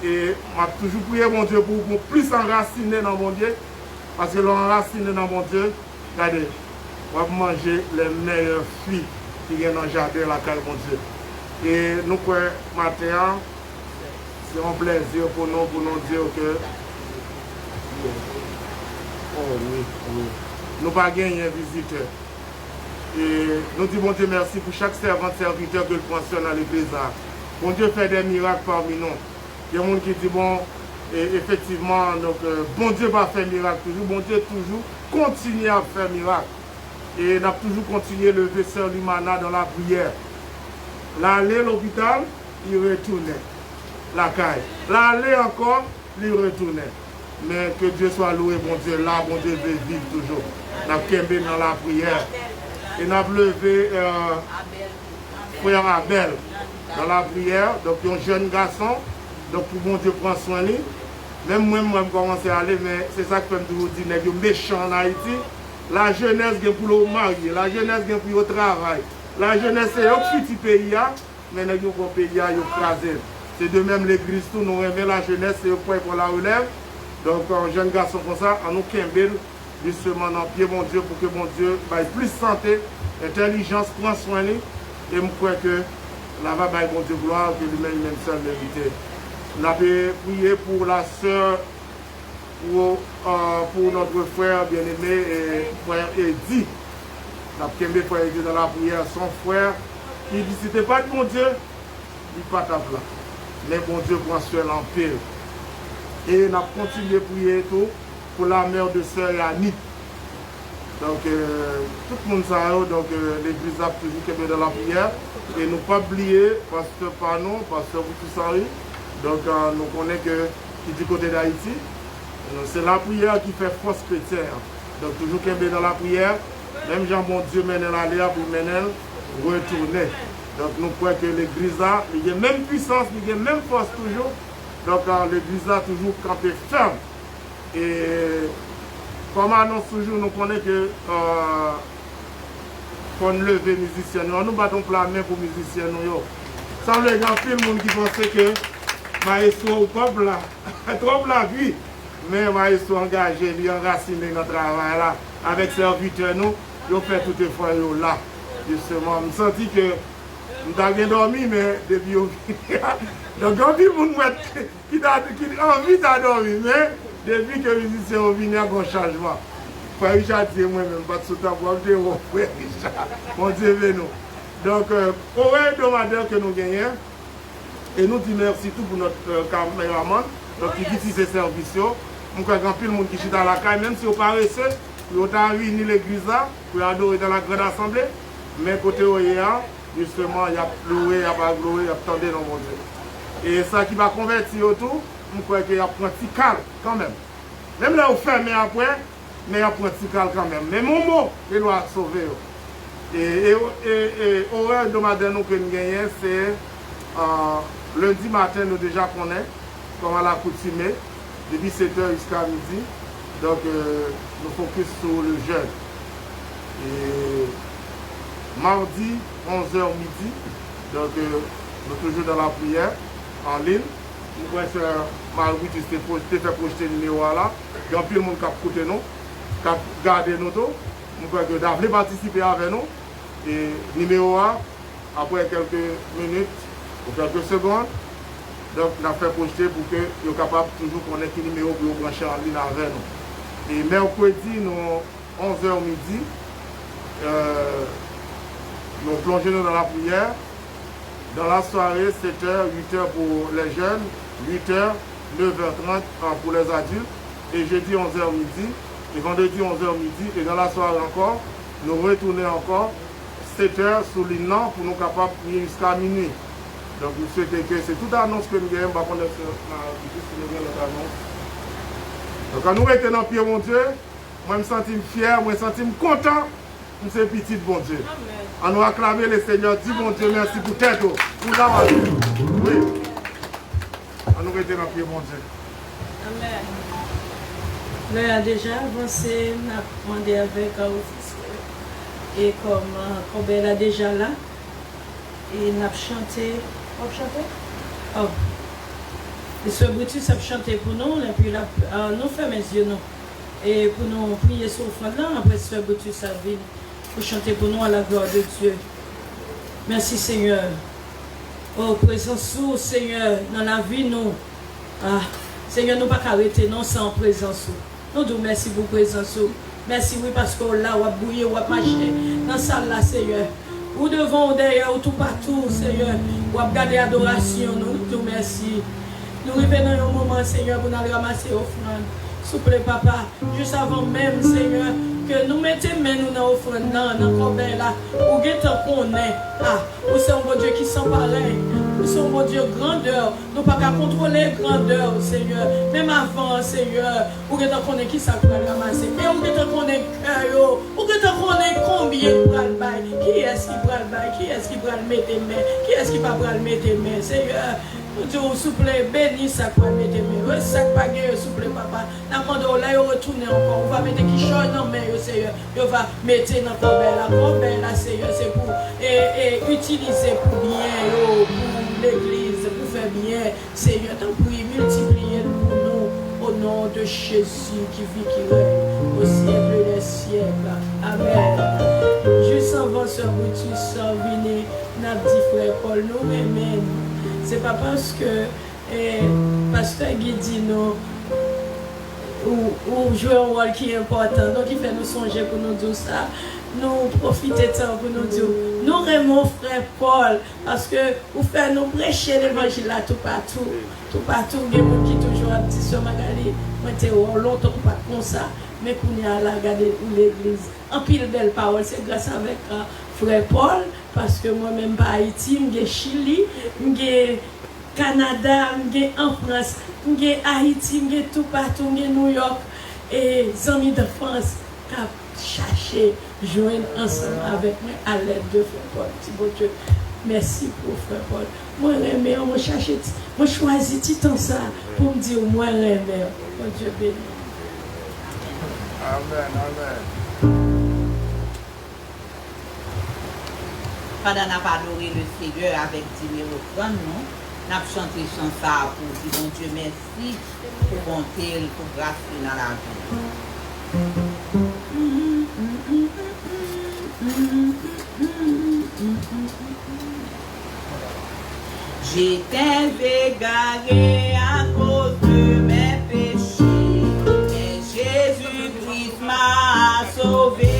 Et on a toujours prié mon Dieu pour plus enraciner dans mon Dieu. Parce que l'enraciner dans mon Dieu, regardez, on va manger les meilleurs fruits qui viennent dans le jardin la caille mon Dieu. Et nous, matin, c'est un plaisir pour nous dire que nous pas gagner un visiteur. Et nous disons bon Dieu merci pour chaque serviteur que le pensionne à l'église. Bon Dieu fait des miracles parmi nous. Il y a des gens qui disent bon, et effectivement, donc, bon Dieu va faire miracle toujours. Bon Dieu toujours continue à faire miracle. Et nous avons toujours continué le lever Sœur Lumana dans la prière. L'aller à l'hôpital, il retournait. La caille. L'aller encore, il retournait. Mais que Dieu soit loué, bon Dieu, là, bon Dieu veut vivre toujours. Nous avons tombé dans la prière. Et nous avons levé frère Abel dans la prière. Donc, un jeune garçon. Donc, pour bon Dieu prendre soin de lui. Même moi, je commence à aller, mais c'est ça que je peux vous dire, les méchants en Haïti. La jeunesse est pour le marier, la jeunesse est pour le travail. La jeunesse est au petit pays, mais nous avons un pays qui est écrasé. C'est de même l'église, nous aimons la jeunesse, c'est le point pour la relève. Donc, un jeune garçon comme ça, on nous kembel justement dans le pied, mon Dieu, pour que mon Dieu ait plus santé, intelligence, prend soin de lui. Et je crois que là-bas, mon Dieu, gloire, que lui-même seul mérité. Nous avons prié pour la sœur, pour notre frère bien-aimé, frère Eddy. Nous avons prié frère Eddy dans la prière, son frère, qui dit si ce n'était pas de mon Dieu, il n'est pas ta place. Mais bon Dieu prend soin en paix. Et nous avons continué à prier tout pour la mère de sœur Yannick. Donc, tout le monde sait, donc l'église a toujours été dans la prière. Et nous ne pas oublier, parce que par nous, parce que vous tous savez. Donc, nous connaissons que du côté d'Haïti, c'est la prière qui fait force chrétienne. Donc, toujours qu'il est dans la prière, même Jean, bon Dieu, mène l'aléa pour mener, retourner. Donc, nous croyons que l'église a, il y a même puissance, il y a même force toujours. Donc, l'église a toujours campé ferme. Et comme annonce toujours, nous connaissons que qu'on leve les musiciens. Nous battons la main pour les musiciens. Ça veut dire qu'il y a un monde qui pense que maestro ou pas là, trop la vie. mais maestro engagé, lui enraciné dans le travail là, avec serviteurs nous, ils ont fait tout effort là. Justement, je me sens que je n'ai bien dormi, mais depuis que donc quand il y a qui a envie de dormir, mais depuis que les musiciens sont venus, il y a un changement. Frère Richard, c'est moi-même, pas de soutenir pour dire, frère Richard, mon Dieu, nous. Donc, horaire hebdomadaire que nous gagnons, et nous disons merci tout pour notre caméraman, donc qui dit ces services. Nous crois qu'il y a plus de monde qui est dans la caille, même si vous paresseux, vous avez réuni l'église là, pour adorer dans la grande assemblée, mais côté OEA, justement, il y a loué, il y a pas loué, il y a tendé dans mon Dieu. Et ça qui va convertir autour, nous croyons qu'il y a un petit calme quand même. Même là, vous fermez après, mais il y a un petit calme quand même. Mais mon mot, il doit sauver. Et horaire hebdomadaire que nous gagnons, c'est lundi matin, nous déjà connaissons, comme à l'accoutumée, depuis 7h jusqu'à midi. Donc, nous focus sur le jeûne. Et mardi, 11h midi, donc nous sommes toujours dans la prière, en ligne. Nous croyons que Marie tu t'es fait projeter le numéro là. Il y a plus de monde qui a écouté nous, qui a gardé nous. Nous croyons que vous avez participer avec nous. Et numéro 1, après quelques minutes ou quelques secondes, donc on a fait projeter pour que vous soyez capable toujours connaître le numéro pour vous brancher en ligne avec nous. Et mercredi, nous 11h midi, nous plongeons dans la prière. Dans la soirée, 7h, 8h pour les jeunes, 8h, 9h30 pour les adultes. Et jeudi, 11h midi. Et vendredi, 11h midi. Et dans la soirée encore, nous retournons encore 7h sous l'inan pour nous capables de prier jusqu'à minuit. Donc, nous souhaitons que c'est toute annonce que nous gagnons. Donc, quand nous restons dans le pied, mon Dieu, moi, je me sens fier, moi, je me sens content. Nous sommes petits, bon Dieu. On nous acclamer le Seigneur, dit bon Dieu, merci pour tête, pour la vie. Oui. On nous rester dans le pied, mon Dieu. Amen. L'heure a déjà avancé, on a demandé avec un officier. Et comme elle est déjà là, et on a chanté. On a chanté? Oh. Et ce Brutus a chanté pour nous, et puis là, nous fermons les yeux, non. Et pour nous prier sur le fond, après ce Brutus a vu. Pour chanter pour nous à la gloire de Dieu. Merci Seigneur. Oh, présence, Seigneur, dans la vie, nous. Ah, Seigneur, nous ne pouvons pas arrêter non sans présence. Nous disons merci pour présence. Merci, oui, parce que là, on va bouillir, on va marcher dans cette salle là, Seigneur. Ou devant, ou derrière, ou tout partout, Seigneur. On va garder l'adoration. Nous disons merci. Nous revenons au moment, Seigneur, pour nous ramasser l'offrande. S'il vous plaît, papa, juste avant même, Seigneur, que nous mettons nous dans l'offrande, dans le corbeille là, ou qu'on est, ou c'est un bon Dieu qui sent pareil, ou c'est un bon Dieu grandeur, nous ne pouvons pas contrôler grandeur, Seigneur, même avant, Seigneur, ou qu'on est qui ça pour ramasser, et ou qu'on est cœur, ou qu'on est combien pour le bail, qui est-ce qui prend le bail, qui est-ce qui prend le mettre main, qui est-ce qui va prendre le mettre main, Seigneur. Nous disons, s'il vous plaît, bénis ça pour mettre mes ça pas gagner, s'il vous plaît, papa. Dans le monde là, il retourne encore. On va mettre qui change dans mes Seigneur. On va mettre dans la corbeille là, Seigneur, c'est pour utiliser pour bien, pour l'église, pour faire bien, Seigneur. Tant pis, multiplier pour nous, au nom de Jésus qui vit, qui règne au siècle des siècles. Amen. Juste avant ce Brutus, venez, n'a dit frère Paul, nous aimons. C'est pas parce que pasteur Guy dit nous ou jouer un rôle qui est important, donc il fait nous songer pour nous dire ça, nous profiter de ça pour nous dire, nous aimons frère Paul, parce que vous faites nous prêcher l'évangile là tout partout, il y a des gens qui toujours a dit sur Magali, moi j'étais longtemps pas comme ça, mais pour nous aller regarder l'église, en pile belle parole, c'est grâce avec frère Paul, parce que moi-même par Haïti, je suis Chili, je suis Canada, je suis en France, je suis Haïti, je suis tout partout, je suis New York, et les amis de France qui cherché joindre ensemble avec moi à l'aide de frère Paul. Bon Dieu, merci pour frère Paul. Moi, je cherche, je choisis tout temps ça pour me dire, moi, je bon Dieu béni. Amen, amen. Pendant qu'on a adoré le Seigneur avec 10 000 offrandes, non? n'a chanté chanson pour dire bon Dieu merci pour bonté, pour grâce dans la vie. J'étais égaré à cause de mes péchés, mais Jésus-Christ m'a sauvé.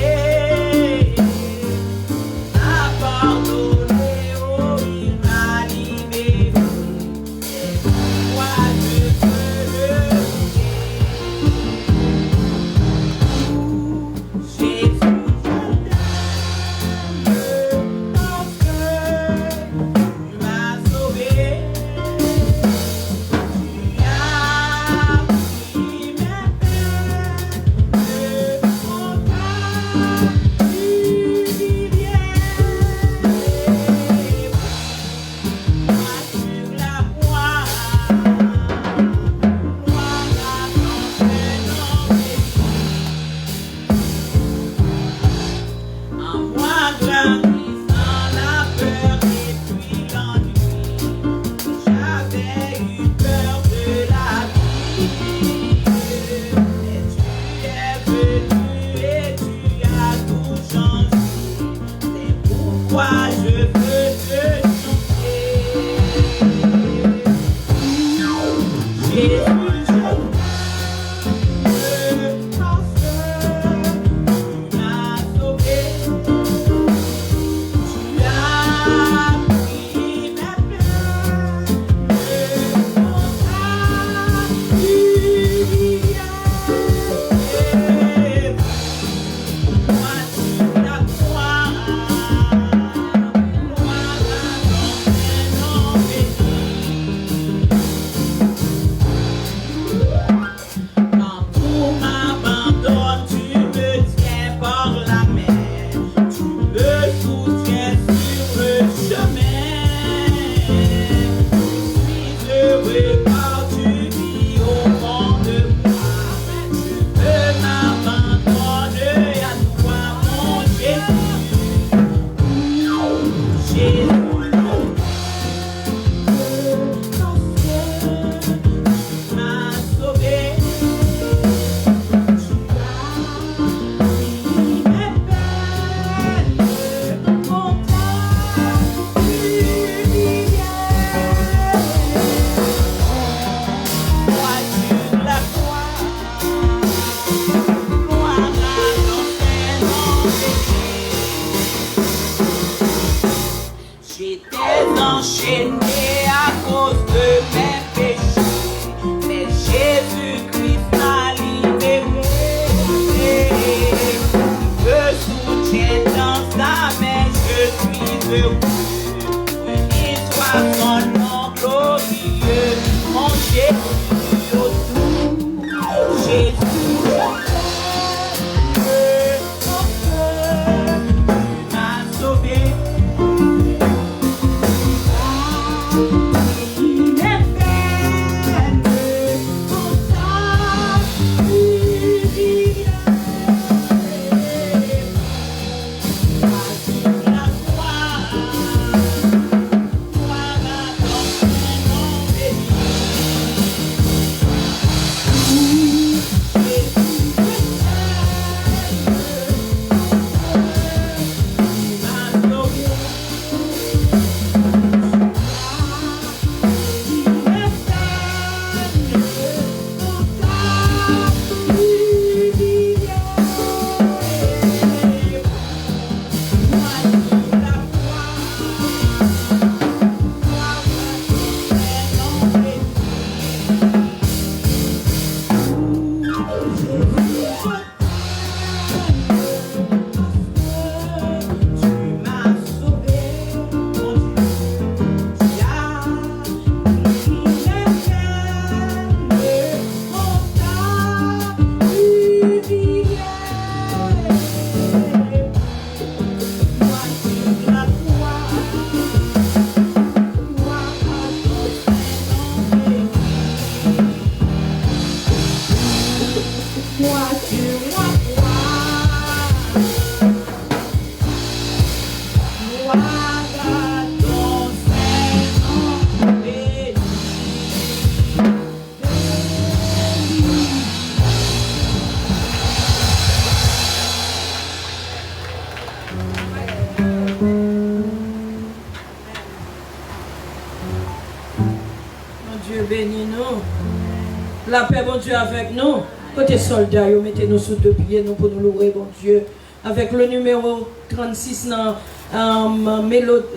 La paix, bon Dieu, avec nous. Côté soldats, mettez-nous sous deux pieds, nous pour nous louer, bon Dieu. Avec le numéro 36,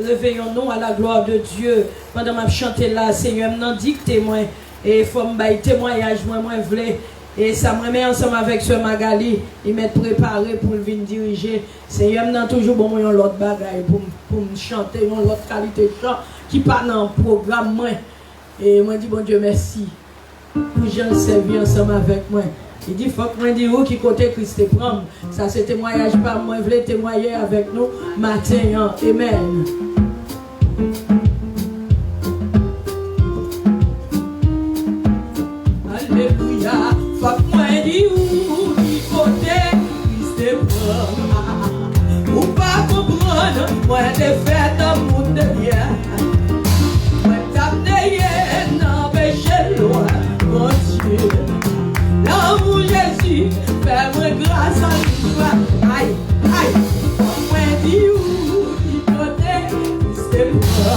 réveillons-nous à la gloire de Dieu. Pendant que je chante là, Seigneur, m'en dicte moi. Et il faut me bailler témoignage, moi, voulais. Et ça me remet ensemble avec ce Magali. Il m'a préparé pour venir diriger. Seigneur, m'en toujours bon, moi, l'autre bagaille pour me chanter, l'autre qualité de chant qui part dans le programme, moi. Et moi, je dis, bon Dieu, merci. Pour gens servir ensemble avec moi. Il dit, faut que moi dise où qui côté Christ te prend. Ça c'est témoignage par moi. Je voulais témoigner avec nous matin. Amen. Alléluia. Faut que moi dise où qui côté Christ te prend. Ou pas comprendre, moi t'ai fait un monde de bien. Moi t'as payé dans péché loin. Mon Dieu, l'amour Jésus, fais-moi grâce à toi. Aïe, aïe, moi dis où, qui côté, c'est moi.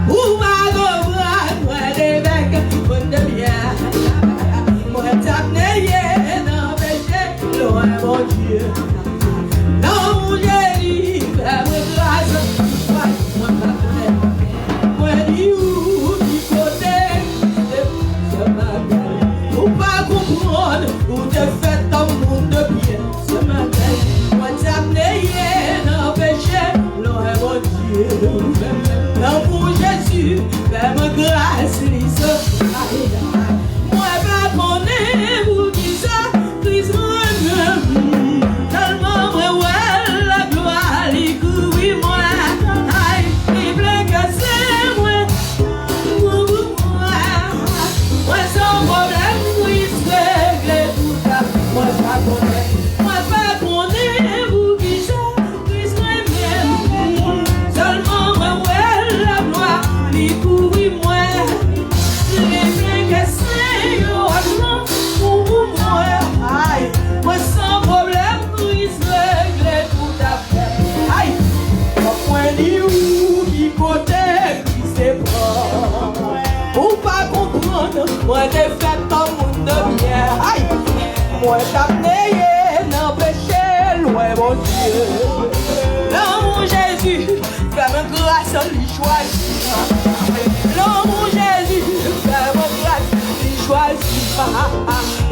Où ma gomme, moi des mecs, moi de bien. Moi t'as dans péché, loin mon Dieu. L'amour Jésus, fais-moi grâce à toi. Moi dis où, qui côté, c'est moi. Ou pas comprendre, ou te fait ton monde de bien. Ce matin, moi t'amener dans le péché, loin mon Dieu. L'amour Jésus, fais-moi grâce, Lisa. Moi pas connaître, vous qui ça, Christ moi-même. Tellement moi, ouais, la gloire, il couvre moi. Aïe, il plaît que c'est moi. Moi sans problème, oui, régler tout ça. Moi pas connaître, vous qui ça, Christ même. Seulement moi, ouais, la gloire, il couvre moi. Les biens que c'est, yo, attends, pour moi. Aïe, moi sans problème, oui, régler tout à fait. Aïe, moi dit où, qui côté, qui se prend. Ou pas comprendre, moi j'ai fait ton monde de bien. Aïe, moi t'amener dans le péché, loin mon Dieu. L'amour Jésus, fais-moi grâce à lui choisir. L'amour Jésus, fais-moi grâce à lui choisir.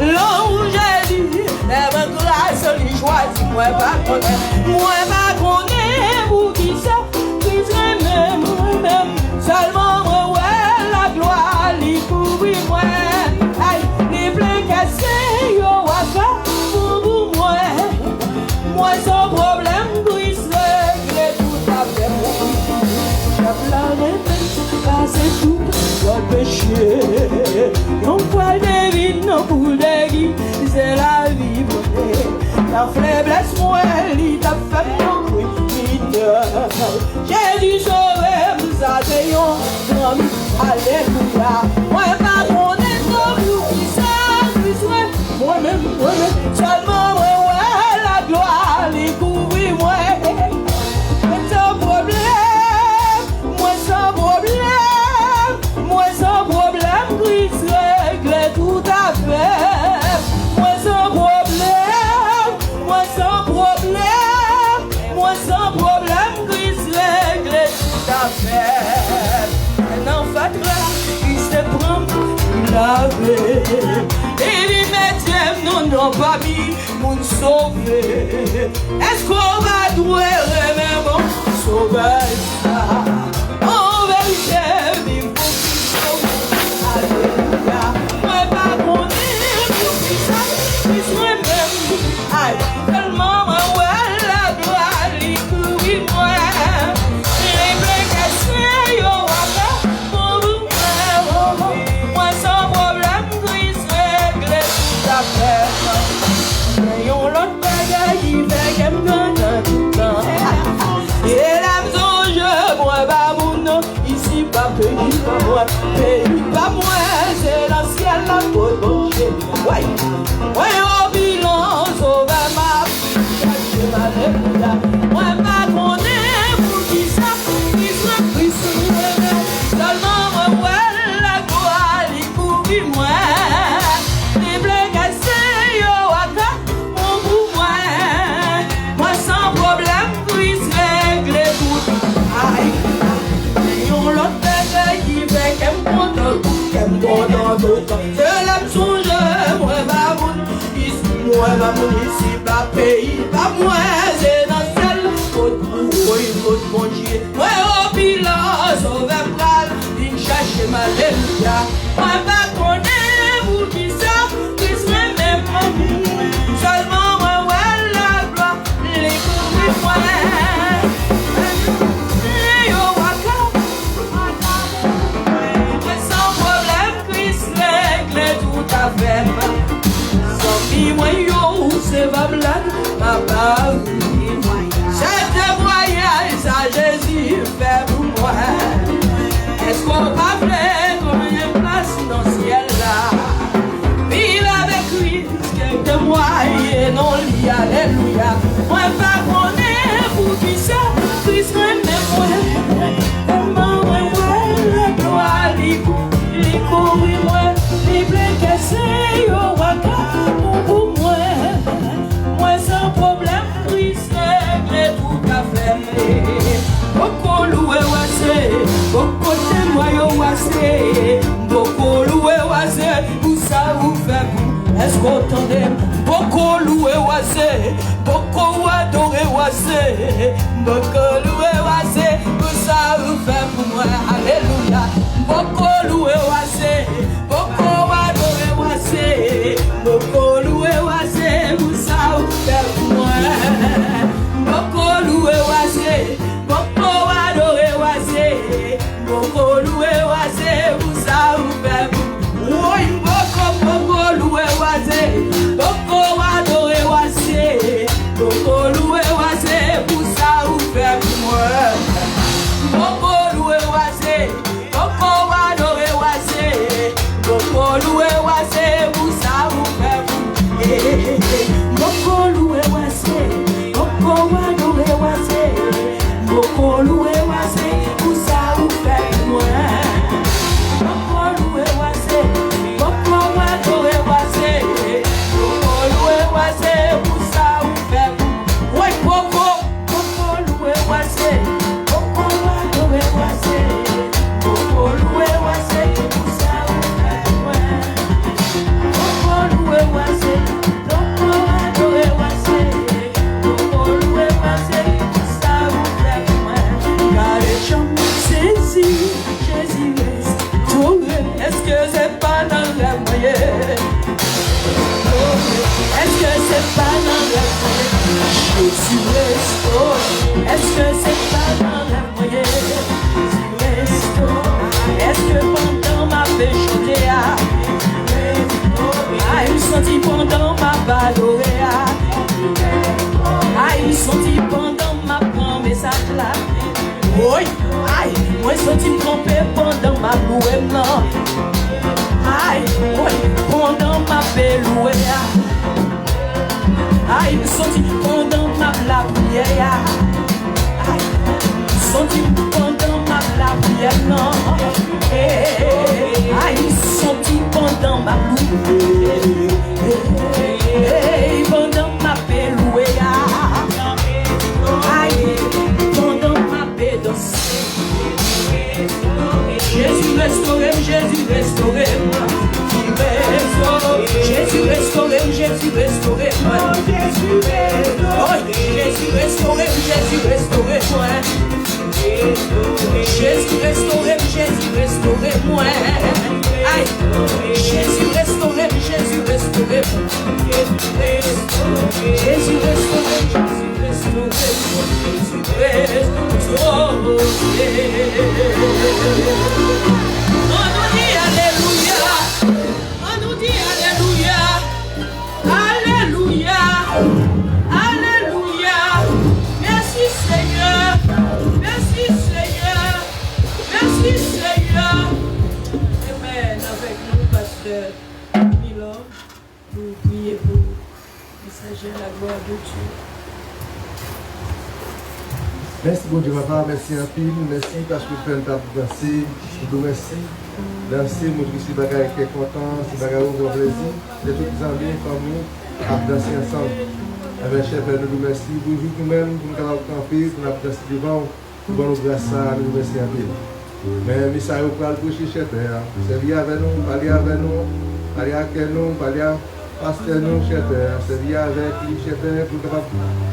L'amour Jésus, fais-moi grâce à lui choisir. Moi pas connaître, vous qui ça, Christ même, moi-même. Seulement moi, ouais, la gloire, il couvre moi. Aïe, les bleus cassés, yo, wafa, pour moi. Moi sans problème, Christ règle tout à fait. J'ai pleuré, c'est tout, le péché. Non, pas de vie, non, pour de vie, c'est la vie, la faiblesse, moi, il t'a fait mourir. Jésus sauvé, ça c'est un grand. Alléluia. Moi pas connaître vous qui ça, moi-même, seulement moi, ouais, la gloire, les couvrir moi. Sans problème, moi sans problème, Christ règle tout à fait. Moi sans problème, Christ règle tout à fait. Un enfant là, il se prend, il l'avait. Et les maîtres, nous n'ont pas mis, nous sauver. Est-ce qu'on va douer, vraiment, sauver ça? On va y faire, il faut sauver. Alléluia. Moi, pas qu'on est, pour ça, il se même. Aïe, tellement, ouais, la gloire, il couvre moi. Les bleus cassés, yo, voilà, pour vous, moi, sans problème, Christ règle tout à fait. Voyons l'autre bagaille, il fait qu'elle me donne tout le temps. Et l'âme son jeu, pendant d'autres. Je l'aime songer, moi, baboune. Moi, baboune, ici, pas pays, pas moi, c'est dans celle. Autre bon Dieu. Moi, au bilan, sauver pral, il cherche ma alléluia. Moi, pas connaître, vous qui ça, qui serait même pas vous. Seulement, moi, ouais, la gloire, les coups, moi. Moi yo, c'est pas blague, papa. Cette voyage à Jésus fait pour moi. Est-ce qu'on va faire comme une place dans le ciel là? Vivre avec lui, quelques mois et non lui, alléluia. Moi pas qu'on est pour qui ça, Christ même moi. Tellement moi, la gloire, les courir moi, les bleus que c'est yo, waka. Boko loué wase, boko témoyo wase, boko loué wase, où ça vous fait vous? Est-ce qu'on entendait? Boko loué wase, boko adoré wase, boko loué wase, où ça vous fait pour moi? Alléluia. Boko loué wase, boko adoré wase, boko loué wase, où ça vous fait pour moi? Boko loué wase. Boko adoré wase, boko loué wase, vous ça vous fait vous. Oui, boko loué wase, boko adoré wase, boko loué wase, vous ça vous fait moi. Boko loué wase, boko adoré wase, boko loué wase, vous ça vous fait vous. Boko loué wase, boko adoré wase. Boko loué wase, où ça vous fait moi? Boko loué wase, boko adoré wase, boko loué wase, où ça vous fait moi? Oui, boko loué wase, boko adoré wase, boko loué wase, où ça vous fait moi? Boko loué wase, boko adoré wase, boko loué wase. Jésus restauré. Est-ce que c'est pas dans le moyen? Est-ce que c'est pas dans le moyen? Jésus restauré. Est-ce que c'est pas dans le moyen? Jésus restauré. Est-ce que pendant ma paix chanter il sentit pendant ma badoré il sentit pendant ma prend message là. Oui, aïe, moi senti me tromper pendant ma louée non. Aïe, oui, pendant ma louée. Aïe, senti pendant ma la prière. Aïe, senti pendant ma la prière non. Aïe, senti pendant ma louée. Pendant ma louée. Jésus restauré, Jésus restauré, Jésus restauré, Jésus restauré, Jésus restauré, Jésus restauré, Jésus restauré, Jésus restauré, moi. Aïe, Jésus restauré, Jésus restauré, Jésus restauré, Jésus restauré, on nous dit alléluia, on nous dit alléluia, alléluia, alléluia. Merci Seigneur, merci Seigneur, merci Seigneur. Amen. Avec nous, pasteur Milo, pour prier pour le messager la gloire de Dieu. Merci bon Dieu papa, merci un pile, merci parce que tu as danser, merci. Danser, moi je suis bagage qui est content, c'est bagage au grand plaisir. C'est tous les amis, comme nous, à danser ensemble. Avec cher Père, nous merci pour nous nous-mêmes, pour nous capables de camper, pour nous danser devant, pour nous grâce à nous merci un pile. Mais message pour le coucher chez Père. Servir avec nous, parler avec nous, parler avec nous, parler avec pasteur nous chez Père. Servir avec lui chez Père pour capable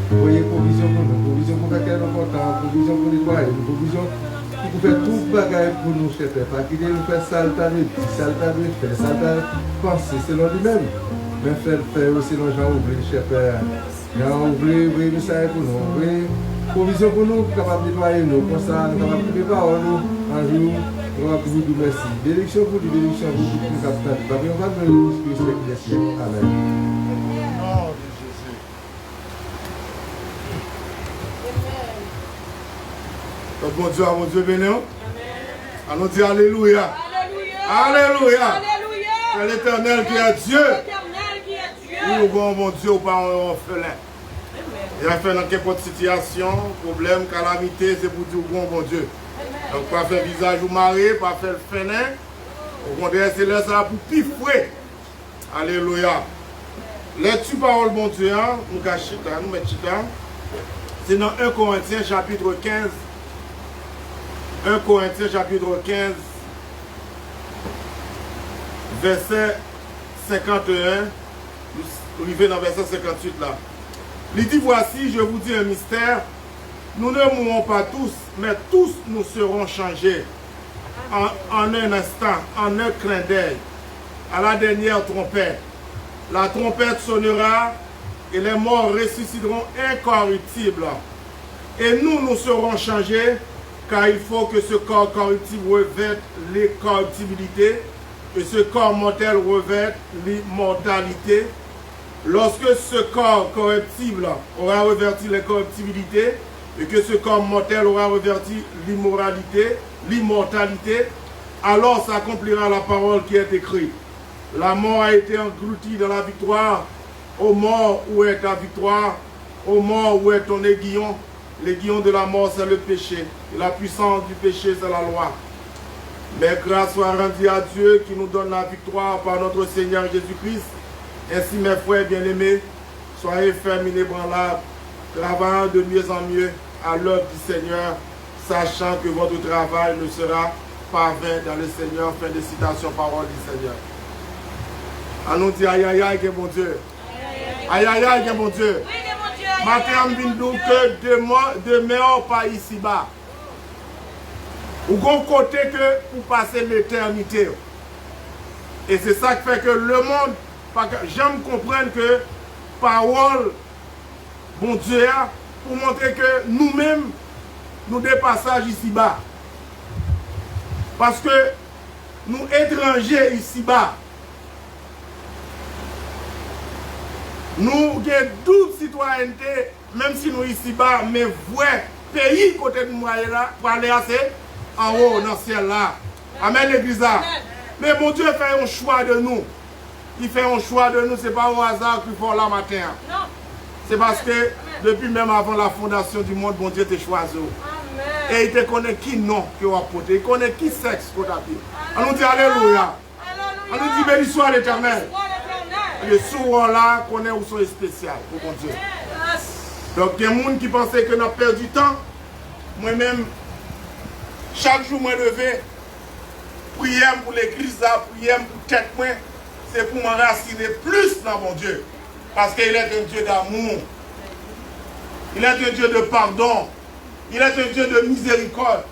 voyer provision pour nous, provision pour faire qu'elle nous content, provision pour nettoyer, provision pour faire tout bagage pour nous chez Père. Pas qu'il nous fait salta de faire, salta penser selon lui-même. Mais faire aussi nos gens oubliés chez Père. Gens oubliés, oui, message pour nous, oui. Provision pour nous, capable de nettoyer nous, comme ça, nous capable de préparer nous un jour, nous allons vous dire merci. Bénédiction pour lui, bénédiction pour nous, capitaine. On va nous respecter les siècles. Amen. Nom de Jésus. Donc, mon Dieu béni. Allons dire Alléluia. Alléluia. C'est l'Éternel qui est Dieu. Nous, bon Dieu, au pas orphelin. Il a fait dans quelques situations, problèmes, calamités, c'est pour dire bon Dieu. Donc, pas faire visage ou maré, pas faire le fénin. Au contraire, c'est là ça pour pifouer. Alléluia. Lecture parole bon Dieu, nous cachons, nous mettons chita. C'est dans 1 Corinthiens chapitre 15. 1 Corinthiens chapitre 15, verset 51. Nous arrivons dans verset 58 là. Il dit, voici, je vous dis un mystère, nous ne mourrons pas tous, mais tous nous serons changés en un instant, en un clin d'œil, à la dernière trompette. La trompette sonnera et les morts ressusciteront incorruptibles. Et nous serons changés, car il faut que ce corps corruptible revête l'incorruptibilité et ce corps mortel revête l'immortalité. Lorsque ce corps corruptible aura revêtu l'incorruptibilité et que ce corps mortel aura revêtu l'immortalité, alors s'accomplira la parole qui est écrite. La mort a été engloutie dans la victoire. Ô mort, où est ta victoire? Ô mort, où est ton aiguillon? L'aiguillon de la mort, c'est le péché. Et la puissance du péché, c'est la loi. Mais grâce soit rendue à Dieu qui nous donne la victoire par notre Seigneur Jésus-Christ. Ainsi, mes frères bien-aimés, soyez fermes, inébranlables, travaillant de mieux en mieux à l'œuvre du Seigneur, sachant que votre travail ne sera pas vain dans le Seigneur. Fin de citation, parole du Seigneur. On nous dit aïe aïe aïe, que bon Dieu. Aïe aïe aïe, que bon Dieu. Matin, on dit que demain, pas ici-bas. Ou bon côté que pour passer l'éternité. Et c'est ça qui fait que le monde, j'aime comprendre que parole, bon Dieu, pour montrer que nous-mêmes, nous dépassons ici-bas. Parce que nous étrangers ici-bas, nous avons double citoyenneté, même si nous ici-bas, mais vrai pays côté de nous là, pour aller assez en haut dans le ciel là. Amen l'église là. Mais mon Dieu fait un choix de nous. Il fait un choix de nous, ce n'est pas au hasard qu'il faut là matin. Non. C'est parce que depuis même avant la fondation du monde, mon Dieu t'a choisi. Amen. Et il te connaît qui nom que vous apportez. Il connaît qui sexe que vous avez. On nous dit Alléluia. On nous dit béni soit l'Éternel. Et souvent là, connaît où sont spécial pour mon Dieu. Donc il y a des gens qui pensaient que nous avons perdu du temps. Moi-même, chaque jour, je me lever, prier pour l'église, prier pour tête, c'est pour m'enraciner plus dans mon Dieu. Parce qu'il est un Dieu d'amour. Il est un Dieu de pardon. Il est un Dieu de miséricorde.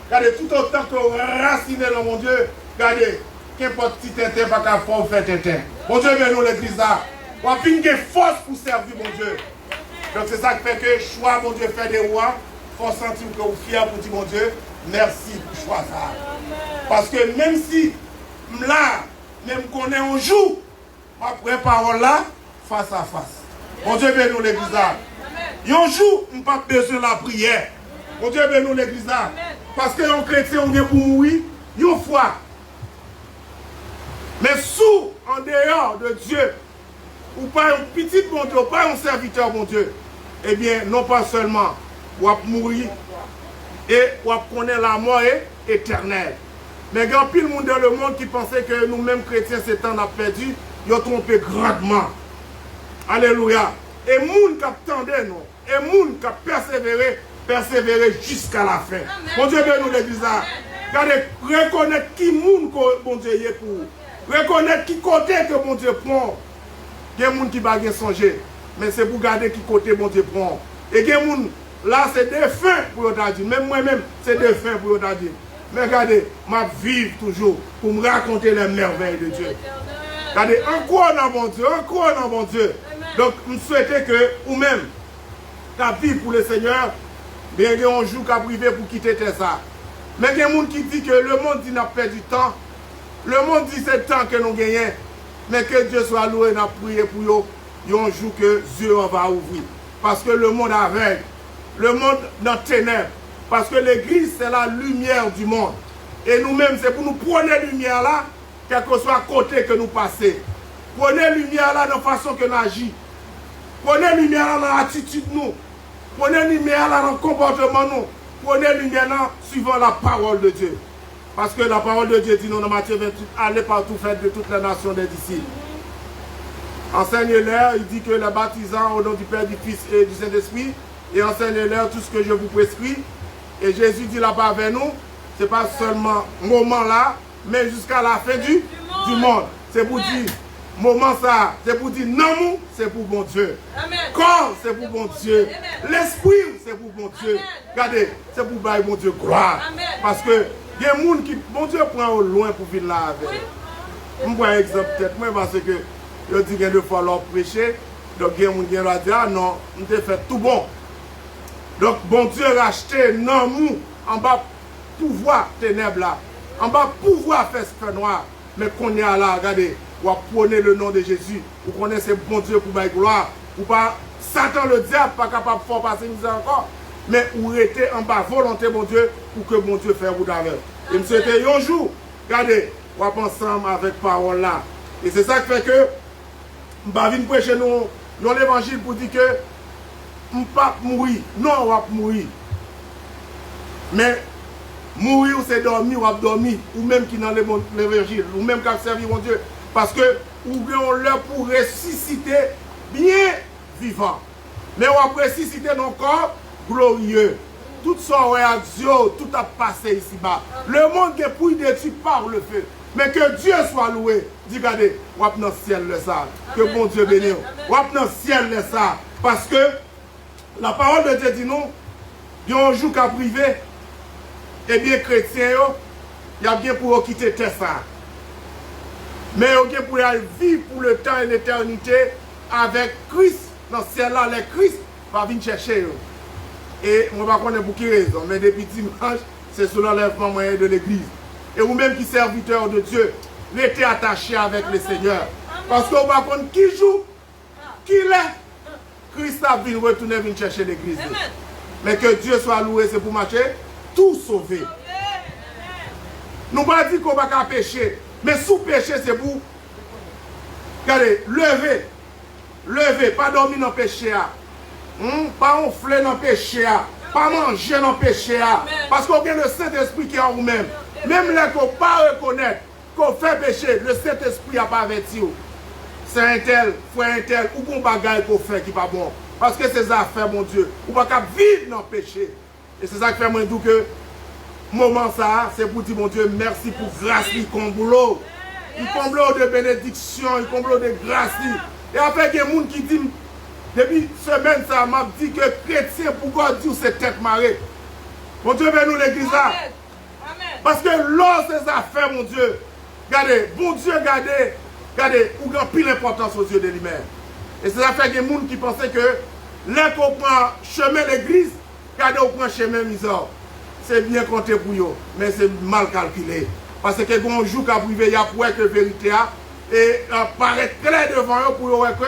Regardez, tout autant que vous racinez dans mon Dieu, regardez, qu'importe petit tintin, pas qu'à faire, faire tintin. Mon Dieu, mais nous, l'église là, on a une force pour servir mon Dieu. Donc c'est ça qui fait que choix, mon Dieu, fait des rois. Il faut sentir que vous êtes fiers pour dire, mon Dieu, merci pour choix ça. Parce que même si, là, même qu'on est un jour, ma parole là, face à face. Mon Dieu, bénis nous l'église là. Un jour, on n'a pas besoin de la prière. Mon Dieu, bénis nous l'église là. Parce que les chrétiens, on vient pour mourir, une fois. Mais sous, en dehors de Dieu, ou pas un petit bon Dieu, pas un serviteur bon Dieu, eh bien, non pas seulement, on va mourir et on va connaître la mort éternelle. Mais il y a pile de monde dans le monde qui pensait que nous-mêmes chrétiens, ces temps, on a perdu, ils ont trompé grandement. Alléluia. Et les gens qui attendaient, nous, et les gens qui persévéraient jusqu'à la fin. Mon Dieu, bénis nous l'église là. Regardez, reconnaître qui monde que bon Dieu est pour vous. Reconnaître qui côté que bon Dieu prend. Il y a des gens qui ne va pas songer. Mais c'est pour garder qui côté bon Dieu prend. Et il y a des gens, là c'est des fins pour vous dire. Même moi-même, c'est des fins pour vous dire. Mais regardez, je vis toujours pour me raconter les merveilles de Dieu. Regardez, encore dans bon Dieu, encore dans bon Dieu. Donc, je souhaite que vous-même, qui vivez pour le Seigneur, bien qu'il y ait un jour qui privé pour quitter ça. Mais il y a des gens qui disent que le monde dit n'a pas du temps. Le monde dit c'est le temps que nous gagnons. Mais que Dieu soit loué, nous prions pour eux. Il y a un jour que Dieu va ouvrir. Parce que le monde aveugle. Le monde dans les ténèbres. Parce que l'église, c'est la lumière du monde. Et nous-mêmes, c'est pour nous prendre la lumière là, quel que soit côté que nous passons. Prenez la lumière là dans la façon que nous agissons. Prenez la lumière là dans l'attitude nous. Prenez la lumière là dans le comportement nous. Prenez la lumière là suivant la parole de Dieu. Parce que la parole de Dieu dit non, dans Matthieu 28, allez partout, faites de toutes les nations des disciples. Enseignez-leur, il dit que les baptisants au nom du Père, du Fils et du Saint-Esprit, et enseignez-leur tout ce que je vous prescris. Et Jésus dit là-bas avec nous, ce n'est pas seulement moment là, mais jusqu'à la fin du monde. C'est pour dire, moment ça, c'est pour dire non, c'est pour bon Dieu. Amen. Corps, c'est pour bon Dieu. L'esprit, c'est pour bon Dieu. Amen. Regardez, c'est pour bailler bon Dieu gloire. Amen. Parce que il y a des gens qui, bon Dieu prend au loin pour venir là avec. Je prends un exemple peut-être, moi, parce que je dis qu'il y a deux fois leur prêcher, donc il y a des gens qui vont dire, ah non, on t'a fait tout bon. Donc, bon Dieu racheté non mou en bas pouvoir ténèbres là, en bas pouvoir faire ce fait noir. Mais qu'on est là, regardez, ou à prôner le nom de Jésus, ou connaissez bon Dieu pour bailler gloire, ou pas Satan le diable, pas capable de faire passer nous encore, mais ou était en bas volonté bon Dieu pour que bon Dieu fasse vous d'avant. Et me souhaite un jour, regardez, on va ensemble avec parole là. Et c'est ça qui fait que je vais venir prêcher nous l'évangile pour dire que on ne va pas mourir. Non, on va mourir. Mais mourir, c'est dormir, on va dormir. Ou même qui dans l'évangile, ou même qui a servi mon Dieu. Parce que ou bien on leur pour ressusciter bien vivant. Mais on va ressusciter nos corps glorieux. Tout ça, ouais, à Dieu, tout a passé ici-bas. Le monde est pour détruit par le feu. Mais que Dieu soit loué. Dis, regardez, on va dans le ciel le ça. Que bon Dieu bénisse. On va dans le ciel le ça. Parce que la parole de Dieu dit non, il y a un jour qu'à privé, et bien chrétien, il y a bien pour quitter terre ça. Mais il y a pour aller vivre pour le temps et l'éternité avec Christ. Dans ce ciel-là, les Christ va venir chercher. Et on va connaître pour qui raison. Mais depuis dimanche, c'est sous l'enlèvement moyen de l'église. Et vous-même qui serviteur de Dieu, restez attaché avec le Seigneur. Parce qu'on va connaître qui joue, qui l'est. Christ a vu retourner venir chercher l'église. Mais que Dieu soit loué, c'est pour marcher, tout sauver. Nous ne pas dire qu'on va pas pécher. Mais sous péché, c'est pour, regardez, lever, pas dormir dans le péché. Pas enfler dans le péché. Pas manger dans le péché. Parce qu'on a le Saint-Esprit qui est en vous-même. Même là qu'on ne peut pas reconnaître qu'on fait péché, le Saint-Esprit n'a pas averti. C'est un tel, frère un tel, ou bon bagage qu'on fait qui n'est pas bon. Parce que c'est ça fait, mon Dieu. Ou pas qu'à vivre dans le péché. Et c'est ça qui fait moi dire que moment ça, c'est pour dire mon Dieu, merci pour grâce, il comble. Il comble de bénédiction, il comble de grâce. Et après, il y a des gens qui disent, depuis semaine, ça m'a dit que chrétien, pourquoi dire c'est tête marée. Mon Dieu, ben nous l'église là. Parce que l'or, c'est ça fait, mon Dieu. Regardez, bon Dieu, regardez, ou grand pile importance aux yeux de lui-même. Et c'est ça fait qu'il y a des gens qui pensaient que là qu'on prend chemin l'église, regardez, on prend chemin misère. C'est bien compté pour eux, mais c'est mal calculé. Parce que quand on joue qu'à privé, il y a pour que la vérité a, et paraît clair devant eux pour eux que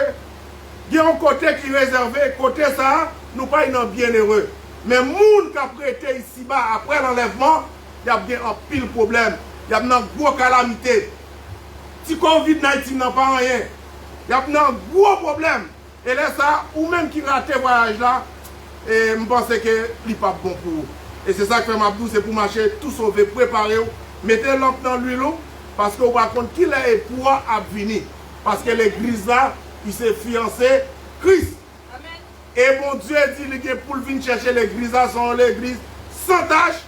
il y a un côté qui est réservé, côté ça, nous pas bien heureux. Mais les gens qui ont prêté ici-bas après l'enlèvement, il y a bien un pile problème. Il y a une gros calamité. Si Covid-19 n'a pas rien, il y a un gros problème. Et là, ça, ou même qui rate le voyage là, et je pense que ce n'est pas bon pour vous. Et c'est ça que fait Mabdou, c'est pour marcher, tout sauver, préparer, mettez l'ampe dans l'huile, parce qu'on va compte qu'il est pour à venir. Parce que l'église là, il s'est fiancé Christ. Amen. Et mon Dieu dit qu'il pour venir chercher l'église là, son l'église sans tâche,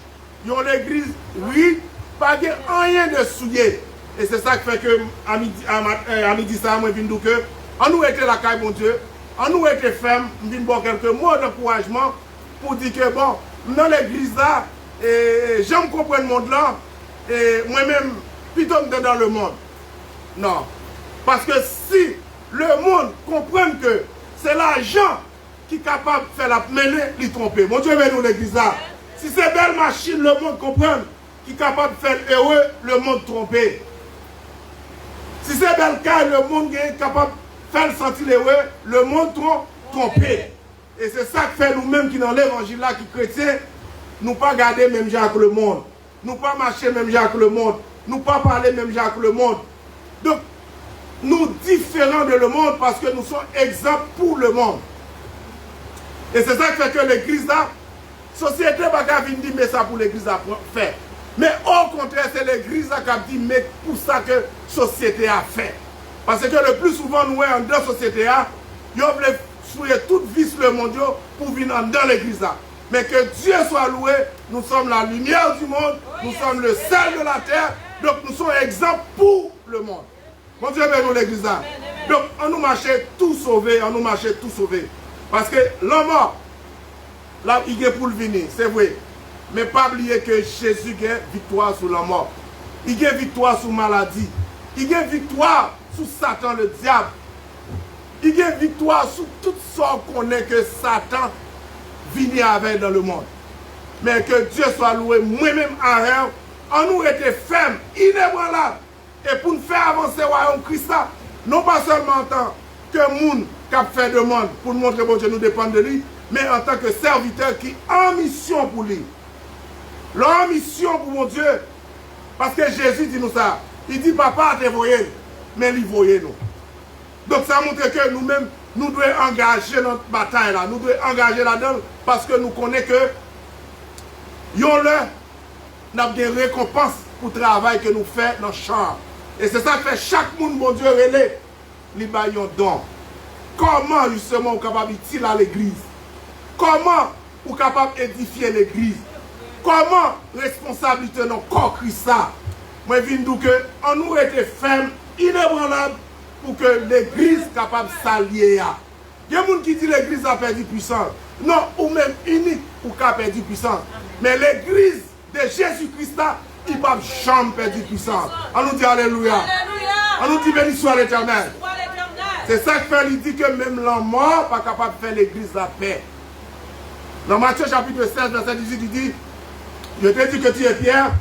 Ils ont l'église, oui, pas rien de souillé. Et c'est ça qui fait que, à midi, ça, moi, je viens que, on nous était la caille, mon Dieu, on nous était ferme, je viens voir quelques mots d'encouragement pour dire que, bon, dans l'église là, j'aime comprendre le monde là, et moi-même, plutôt que dans le monde. Non. Parce que si le monde comprend que c'est l'argent qui est capable de faire la mêlée, il tromper. Mon Dieu, mais nous l'église là. Si c'est belle machine, le monde comprend qui est capable de faire heureux, le monde tromper. Si c'est belle caille, le monde est capable de faire sentir heureux, le monde tromper. Et c'est ça que fait nous-mêmes qui dans l'évangile là, qui chrétiens, nous pas garder même genre que le monde. Nous pas marcher même genre que le monde. Nous pas parler même genre que le monde. Donc, nous différents de le monde parce que nous sommes exemples pour le monde. Et c'est ça qui fait que l'église là, société va venir dire mais ça pour l'église à faire. Mais au contraire, c'est l'église qui a dit mais pour ça que la société a fait. Parce que le plus souvent, nous, dans la société, ils veulent souiller toute vie sur le monde pour venir dans l'église là. Mais que Dieu soit loué, nous sommes la lumière du monde, nous sommes le sel de la terre, donc nous sommes exemples pour le monde. Mon Dieu, nous l'église là. Donc, on nous marchait tout sauvé, on nous marchait tout sauvé. Parce que l'homme mort, là, il est pour le venir, c'est vrai. Mais pas oublier que Jésus a victoire sur la mort. Il a victoire sur la maladie. Il a victoire sur Satan, le diable. Il a victoire sur tout ce qu'on est que Satan vient avec dans le monde. Mais que Dieu soit loué, moi-même en rêve, on nous était fermes, inébranlables. Et pour nous faire avancer au royaume Christ, non pas seulement en tant que monde qui a fait demande pour nous montrer que nous dépendons de lui, mais en tant que serviteur qui est en mission pour lui. Leur mission pour mon Dieu. Parce que Jésus dit nous ça. Il dit papa te voyé, mais il voyait nous. Donc ça montre que nous-mêmes, nous devons engager notre bataille là. Nous devons engager là-dedans parce que nous connaissons que nous avons des récompenses pour le travail que nous faisons dans le champ. Et c'est ça que fait chaque monde, mon Dieu, relais, les baillons don. Comment justement vous êtes capable d'utiliser à l'église? Comment vous êtes capable d'édifier l'église? Comment responsabilité dans le corps Christ? Moi, je viens dire que on nous était ferme, inébranlable, pour que l'église soit capable de s'allier. Il y a des gens qui disent que l'église a perdu puissance. Non, ou même unique ou qui a perdu puissance. Mais l'église de Jésus-Christ, il ne peut jamais perdre puissance. On nous dit Alléluia. On nous dit béni soit l'Éternel. C'est ça que fait, il dit que même la mort n'est pas capable de faire l'église la paix. Dans Matthieu chapitre 16, verset 18, il dit, je te dis que tu es Pierre,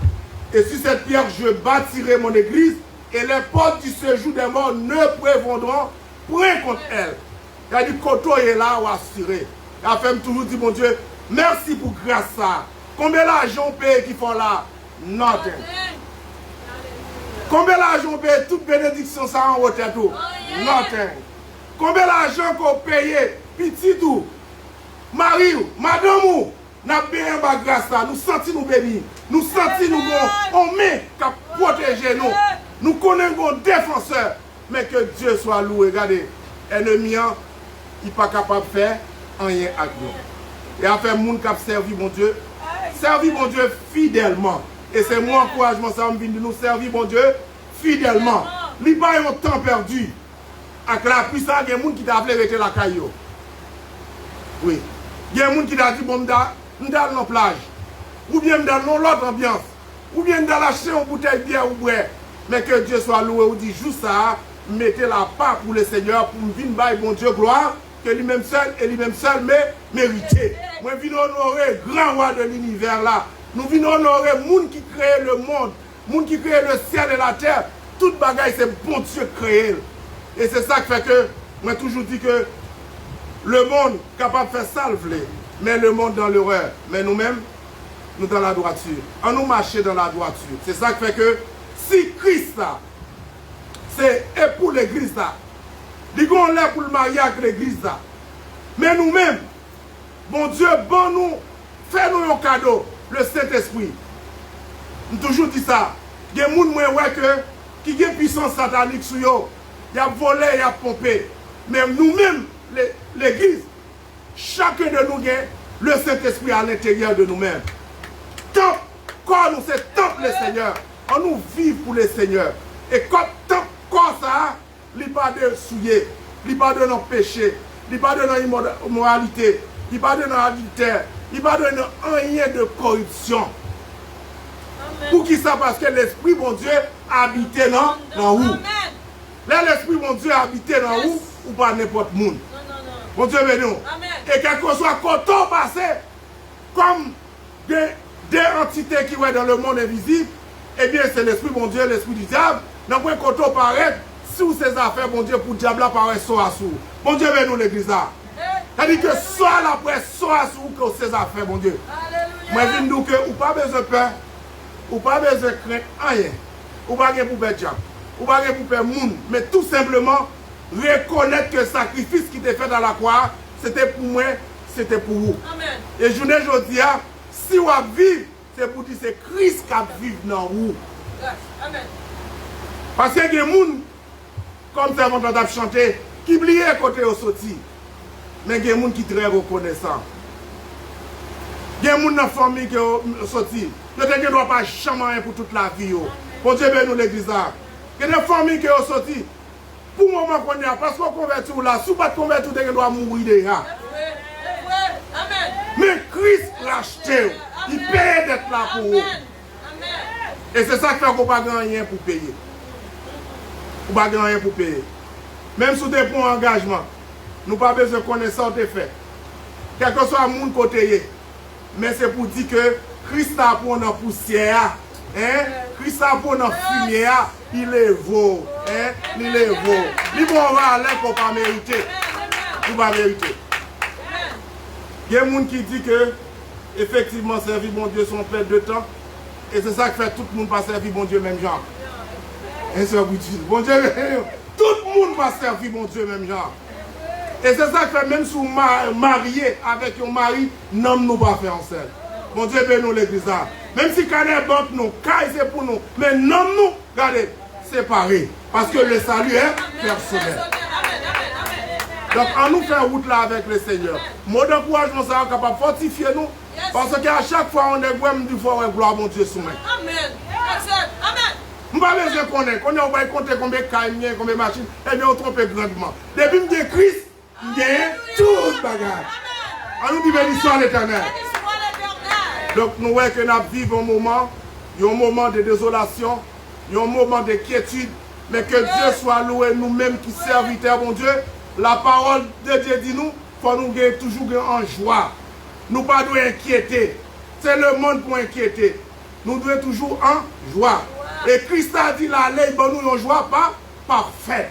et sur cette pierre je bâtirai mon église, et les portes du séjour des morts ne prévaudront point contre elle. Il a dit, Koto est là ou assuré. Il a fait toujours dit, mon Dieu, merci pour grâce ça. Combien d'argent on paye qui font là? Nothing. Combien d'argent on paye toute bénédiction ça en hauteur tout? Nothing. Combien d'argent qu'on paye petit tout? Marie, madame ou, n'a bien pas grâce ça. Nous sentons nous bénis. Nous sentons nous on met qu'à protéger nous. Nous connaissons un défenseur. Mais que Dieu soit loué. Regardez, ennemi, il n'est pas capable de faire rien avec nous. Et après, monde qui a servi mon Dieu, servir mon Dieu fidèlement. Et c'est mon encouragement, ça me vient de nous servir mon Dieu fidèlement. Il n'y a pas un temps perdu. Avec la puissance, il y a des gens qui t'a appelé avec la caillou. Oui. Il y a des gens qui t'a dit, bon, nous dans la plage. Ou bien dans l'autre ambiance. Ou bien dans la chaîne, une bouteille de bière ou boire. Mais que Dieu soit loué, ou dit, juste ça, mettez la part pour le Seigneur, pour venir bailler mon Dieu gloire, que lui-même seul, et lui-même seul, mais mérité. Moi, je viens honorer le grand roi de l'univers là. Nous venons honorer le monde qui crée le monde, le monde qui crée le ciel et la terre. Toute bagaille, c'est bon Dieu créé. Et c'est ça qui fait que, moi, toujours dit que le monde est capable de faire ça, mais le monde dans l'horreur. Mais nous-mêmes, nous dans la droiture. On nous marche dans la droiture. C'est ça qui fait que, si Christ là, c'est pour l'église là, disons là pour le mariage avec l'église là. Mais nous-mêmes, bon Dieu, bon nous, fais-nous un cadeau, le Saint-Esprit. Nous toujours dit ça. Il y a des gens qui ont une puissance satanique sur eux. Il y a volé, il y a pompé. Mais nous-mêmes, l'église, chacun de nous a le Saint-Esprit à l'intérieur de nous-mêmes. Tant corps, nous, c'est temple le Seigneur. On nous vit pour le Seigneur. Et quand tant corps ça, il n'y a pas de souillé, il n'y a pas de péché, il n'y a pas de immoralité, il n'y a pas de adultère, il n'y a pas de rien de corruption. Amen. Pour qui ça? Parce que l'Esprit, mon Dieu, habitait dans où? Là, l'Esprit, mon Dieu, habitait dans où? Ou pas n'importe où. Mon Dieu, béni. Et quel que soit quand on passe, comme des entités qui sont dans le monde invisible, eh bien, c'est l'Esprit, mon Dieu, l'Esprit du diable. Dans le quand on paraît, sous ces affaires, mon Dieu, pour le diable, apparaît soit sous. Mon Dieu, béni, l'église là. C'est-à-dire que soit la presse, soit sous que ces affaires, mon Dieu. Moi, je dis que, ou pas besoin de peur, ou pas besoin de craindre rien, ou pas besoin pour perdre diable, ou pas besoin pour perdre monde, mais tout simplement, reconnaître que le sacrifice qui était fait dans la croix, c'était pour moi, c'était pour vous. Amen. Et je ne dis pas, si vous vivez, c'est pour dire que c'est Christ qui vit dans vous. Amen. Parce qu'il y a des gens, comme ça, on a chanté, qui oublient côté au sorti. Mais il y a des gens qui sont très reconnaissants. Il y a des gens dans la famille qui sont sortis. Ils ne doivent pas jamais pour toute la vie. Bon Dieu, nous l'église. Il y a des familles qui sont sorties. Pour le moment qu'on est, parce qu'on convertit là, si on ne pas convertir, on doit mourir déjà. Mais Christ l'a acheté. Il paye d'être là pour vous. Et c'est ça qui fait qu'on n'a pas rien pour payer. On n'a pas rien pour payer. Même si on a un engagement, nous n'avons pas besoin de connaissance de fait. Quel que soit le monde côté, mais c'est pour dire que Christ a pour notre poussière, Christ a pour notre fumier, il est beau, il est beau. Il va aller qu'on pas mériter. On va mériter. Il y a des gens qui disent que effectivement servir mon Dieu son perte de temps. Et c'est ça qui fait tout le monde pas servir mon Dieu même genre. Et c'est bon Dieu, tout le monde va servir mon Dieu même genre. Et c'est ça qui fait même si vous mariez avec un mari, non nous pas faire en seul. Mon Dieu bénis nous l'église. Même si quand est banque nous, caille c'est pour nous, mais non nous, regardez, séparés. Parce que le salut est personnel. Donc, on nous fait route là avec le Seigneur. Mot d'encouragement, ça est capable de fortifier nous. Parce qu'à chaque fois, on est vraiment du fois, gloire à mon Dieu soumet. Amen. Amen. Je ne vais pas besoin de connaître. On va compter combien de cailles, combien de machines. Eh bien, on trompe grandement. Depuis que je suis Christ, il y a tout bagage. On nous dit bénédiction à l'Éternel. Donc, nous voyons que nous vivons un moment de désolation, un moment de quiétude. Mais que Dieu soit loué, nous-mêmes qui serviteurs, mon Dieu. La parole de Dieu dit nous, il faut nous gagner toujours en joie. Nous ne devons pas inquiéter. C'est le monde pour inquiéter. Nous devons toujours en joie. Et Christ a dit la loi, nous en joie pas parfaite.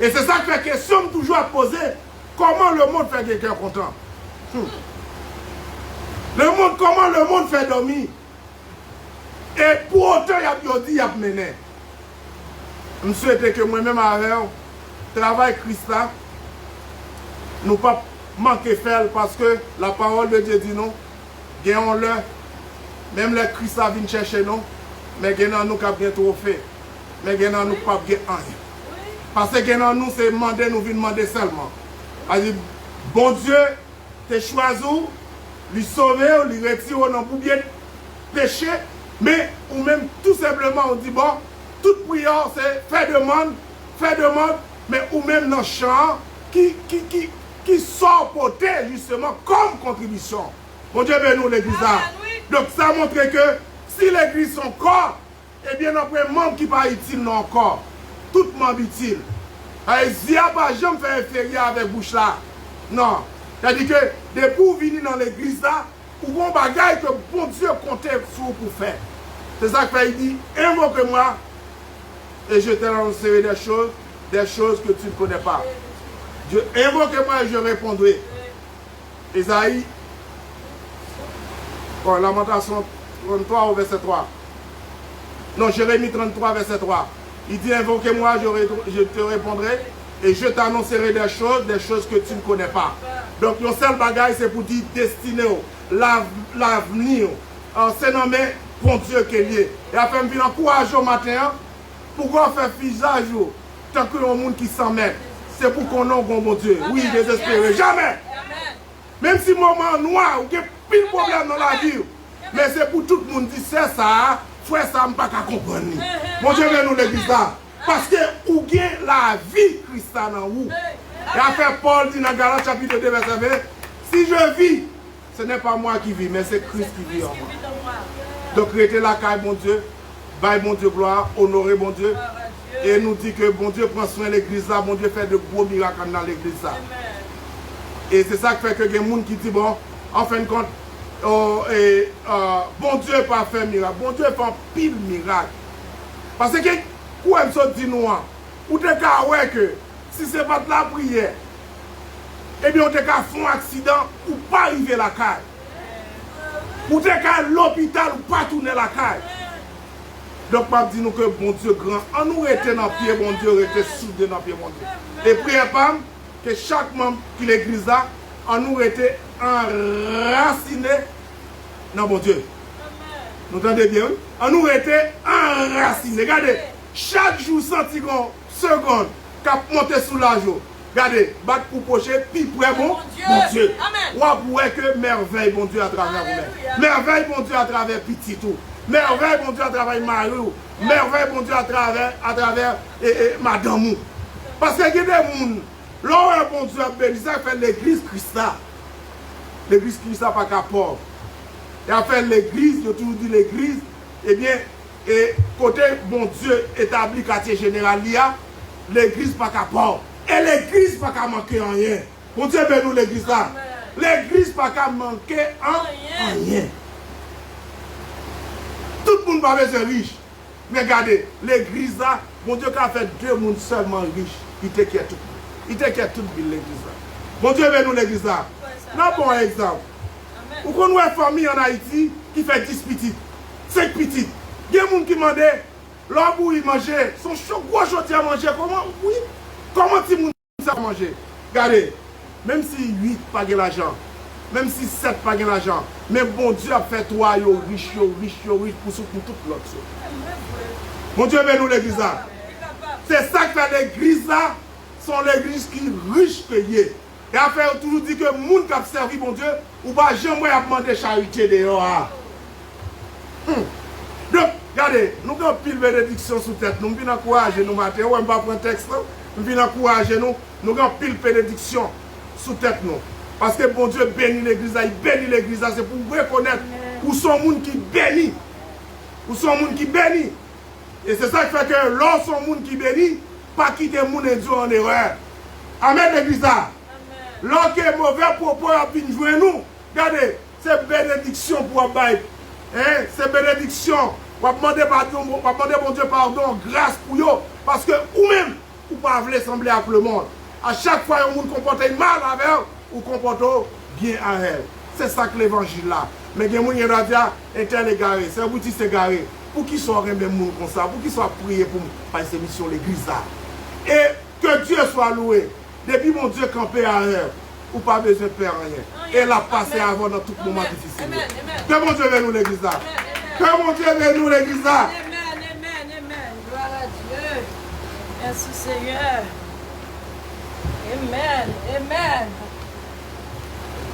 Et c'est ça que la question toujours à poser. Comment le monde fait quelqu'un content? Comment le monde fait dormir? Et pour autant, il y a dit, il y a mené. Je souhaite que moi-même avec travail Christ là, nous ne pas manquer faire parce que la parole de Dieu dit non, gagnons-le, même les Christ vient chercher nous, mais gagnons-nous qui a bien trop fait, mais gagnons-nous pas bien rien. Parce que gagnons-nous c'est demander, nous venons demander seulement. Alors, bon Dieu, t'es choisi, lui sauver, lui retirer dans pour bien péché, mais ou même tout simplement on dit bon, toute prière c'est faire demande, mais ou même dans le champ qui sort porter justement comme contribution. Bon Dieu bénis nous l'église. Donc ça montre que si l'église son corps, eh bien après membre qui pas utile dans le corps, tout membre utile. Et si il n'y a pas jamais fait inférieur avec bouche là. Non. C'est-à-dire que depuis vous venez dans l'église là, ou bon bagaille que bon Dieu comptait sur vous pour faire. C'est ça qu'il dit, invoque-moi et je t'annoncerai des choses que tu ne connais pas. Invoque-moi et je répondrai. Isaïe, Lamentation 33 au verset 3. Non, Jérémie 33, verset 3. Il dit, invoque-moi, je te répondrai et je t'annoncerai des choses que tu ne connais pas. Donc, le seul bagage, c'est pour dire destiné, l'avenir. C'est nommé bon Dieu qui est lié. Et après, je viens encourager au matin, pourquoi faire visage tant que le monde qui s'en met. C'est pour qu'on ait un bon Dieu. Oui, désespéré. Jamais. Même si moment noir, ou qu'il y a pile problème dans la vie, Mais c'est pour tout le monde qui sait ça, frère, ça ne pas comprendre. Mon Dieu, nous l'église là. Parce que vous avez la vie Christ dans vous. Et après Paul dit dans Galates chapitre 2, verset 20, si je vis, ce n'est pas moi qui vis, mais c'est Christ qui vit en moi. Donc, restez la caille, bon Dieu. Bye, bon Dieu, gloire. Honorez, bon Dieu. Et nous dit que bon Dieu prend soin de l'église là. Bon Dieu fait de gros miracles dans l'église là. Et c'est ça qui fait que il y a des gens qui disent, bon, en fin de compte, bon Dieu n'a pas fait miracle. Bon Dieu fait un pile miracle. Parce que, quoi elle se dit nous, ou te cas ouais que, si ce n'est pas de la prière, eh bien, on te cas font un accident ou pas arriver à la caille. Ou te cas l'hôpital ou pas tourner la caille. Donc, je dis nous que bon Dieu grand, on nous était dans le pied, bon Dieu, était soudé dans le pied, bon Dieu. Et priez pas que chaque membre qui l'église là, on nous était enraciné dans bon Dieu. Nous entendez bien, oui? On nous était enraciné. Regardez, chaque jour, senti qu'on seconde, cap monter sous la joue. Regardez, battre pour pocher, puis près bon Dieu. Ou à pouvoir que merveille, bon Dieu, à travers vous-même. Merveille, bon Dieu, à travers petit tout. Merveille, bon Dieu, à travers Marie. Merveille, bon Dieu, à travers madame. Parce que il y a des gens, là où bon Dieu a béni, ça fait l'église Christ. L'église Christ n'a pas qu'à pauvre. Et à faire l'église, je toujours dit l'église, eh bien, et côté bon Dieu établi quartier général, l'église pas qu'à pauvre. Et l'église pas qu'à manquer en rien. Bon Dieu béni nous l'église là. L'église pas qu'à manquer en rien. Tout le monde va être riche. Mais regardez, l'église là, bon Dieu qui a fait 2 personnes seulement riches, il t'inquiète tout. Il t'inquiète tout l'église là. Bon Dieu béni nous l'église là. Un bon exemple. Vous connaissez une famille en Haïti qui fait 10 petites, 5 petites. Il y a des gens qui demandent, l'homme où ils mangent, son gros chotis à manger, comment, oui, comment ils mangent ça à manger? Regardez, même si 8 pas de l'argent, même si 7 pas de l'argent, mais bon Dieu a fait 3 riches pour soutenir toute l'autre chose. Bon Dieu béni nous l'église là. C'est ça que l'église là, sont l'église qui est riche payée. Et après, on toujours dit que les gens qui ont servi mon Dieu, ou pas jamais demander charité dehors. Donc, regardez, nous avons pile bénédiction sous tête. Nous venons encourager nous matin. On ne va pas prendre texte. Nous venons encourager nous. Nous avons pile bénédiction sous tête nous. Parce que bon Dieu bénit l'église. Il bénit l'église. C'est pour vous reconnaître où sont les gens qui bénissent. Où sont les gens qui bénissent. Et c'est ça qui fait que lorsqu'ils sont les gens qui bénissent, pas quitter les gens en erreur. Amen l'église. Lorsque les mauvais propos viennent jouer nous, regardez, c'est bénédiction pour la Bible. C'est bénédiction. On va demander bon Dieu pardon, grâce pour eux. Parce que vous-même, vous ne pouvez pas sembler avec le monde. À chaque fois que vous vous comportez mal avec eux, vous vous comportez bien avec eux. C'est ça que l'évangile là. Mais il y a des gens qui disent, interne égaré, c'est vous qui s'égarez. Pour qu'ils soient même comme ça, pour qu'ils soient priés pour faire ces missions l'église là. Et que Dieu soit loué. Depuis mon Dieu campé à l'heure, ou pas besoin de faire rien. Et la passer avant dans tout moment difficile. Que mon Dieu veut nous l'église là. Que mon Dieu veut nous l'église là. Amen. Gloire à Dieu. Merci Seigneur. Amen.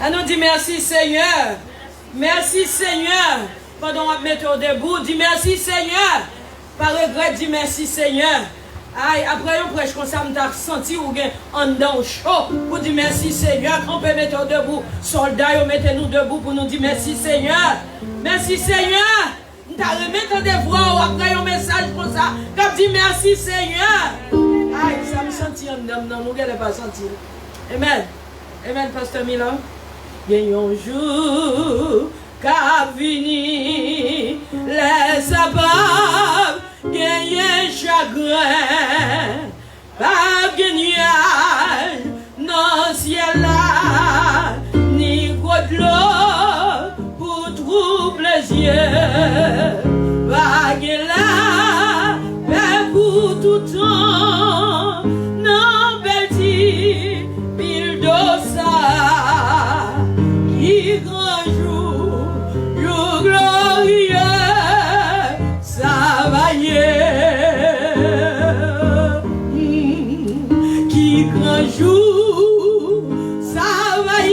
On nous dit merci Seigneur. Merci Seigneur. Pendant qu'on met debout, dis merci Seigneur. Par regret, dis merci Seigneur. Aïe, après on prêche comme ça, on t'a senti ou bien en dedans chaud pour dire merci Seigneur. On peut mettre debout. Soldats, mettez-nous debout pour nous dire merci Seigneur. Merci Seigneur. On t'a remettre des voix ou après un message comme ça. Comme dit merci Seigneur. Aïe, ça me sentit en dedans. Non, nous n'allons pas sentir. Amen. Amen, Pasteur Milan. Il y a un jour qu'a fini les sabbats. Gagner chagrin, pas gagner non ciel là, ni gros de l'eau pour troubles les yeux, pas là, mais pour tout temps, non belle pile d'ossa, qui grand jour glorieux. Ça va y qui grand jour, ça va y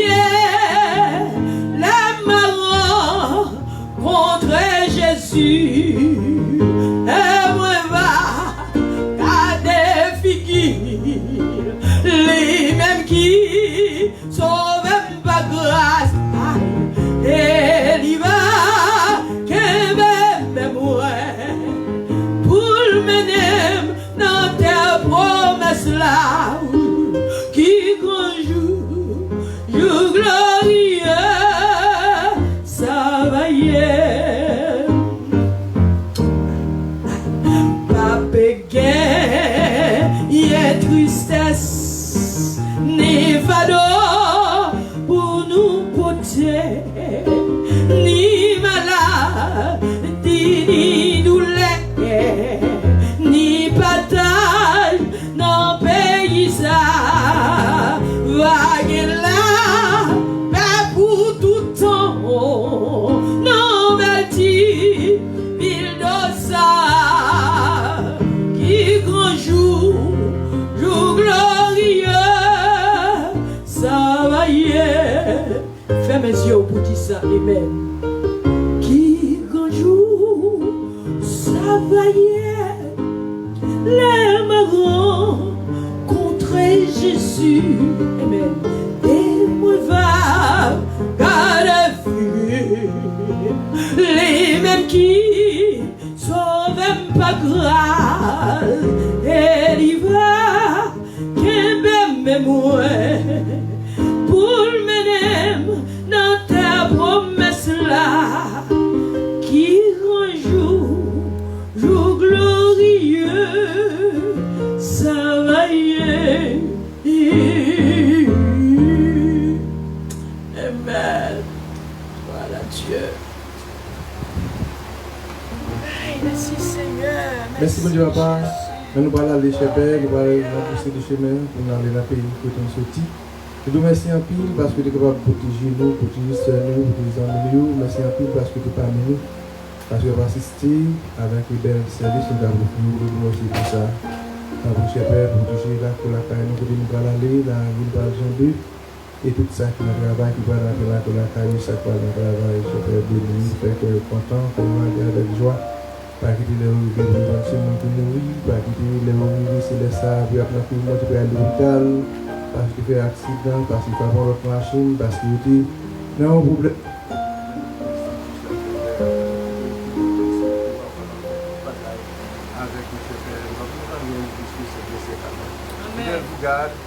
les marrons qu'on beauté, ni maladie, ni douleur, ni partage dans le pays ça. Vague là, mais pour tout temps, non, merci, ville d'Ossa, qui grand jour, jour glorieux, ça va y être. Ferme mes yeux pour dire ça, amen. Qui grand jour, ça va y être. Les marrons contre Jésus, amen. Et moi va garder les mêmes qui sauvent pas grâce. Et il va qu'un même moi pour mener dans ta promesse là. Qui un jour glorieux, ça va y être. Amen. Voilà Dieu. Merci Seigneur. Merci mon Dieu, papa. Nous allons aller chez Père, nous allons pousser du chemin pour aller dans le pays pour nous sortir. Nous vous remercions en pile parce que tu es capable de protéger nous, protéger nous, protéger nous. Merci en pile parce que tu es parmi nous. Parce que tu as assisté avec les belles services, nous avons nous aussi pour ça. Nous avons cher Père, protéger là pour la caille, nous allons aller, la ville de Jambé. Et tout ça qui nous travaille, qui va dans la caille, ça qui va dans le travail, cher Père, béni, Père, que content, que nous allons avec joie. Pas quitter les rues, c'est mon pour nourrir, pas quitter les rues, c'est les sables, puis après tout le monde peut aller à l'hôpital, parce qu'il fait accident, parce qu'il fait avoir l'autre machine, parce qu'il dit non, problème.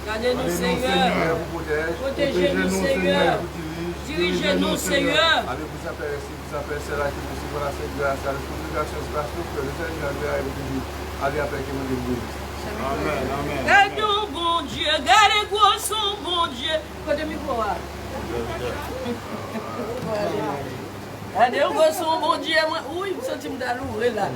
Gardez-nous, Seigneur. Protégez-nous, Seigneur. Dirigez-nous, Seigneur. Allez vous appeler, si vous appelez cela qui vous suivra cette grâce, la congrégation grâce nous que le Seigneur verra et vous dit, allez après que nous débrouillons. Amen, amen. Gardez-nous, bon Dieu. Gardez-nous, son bon Dieu. Côté micro, Gardez-nous, son bon Dieu. Oui, je me sens d'aller là.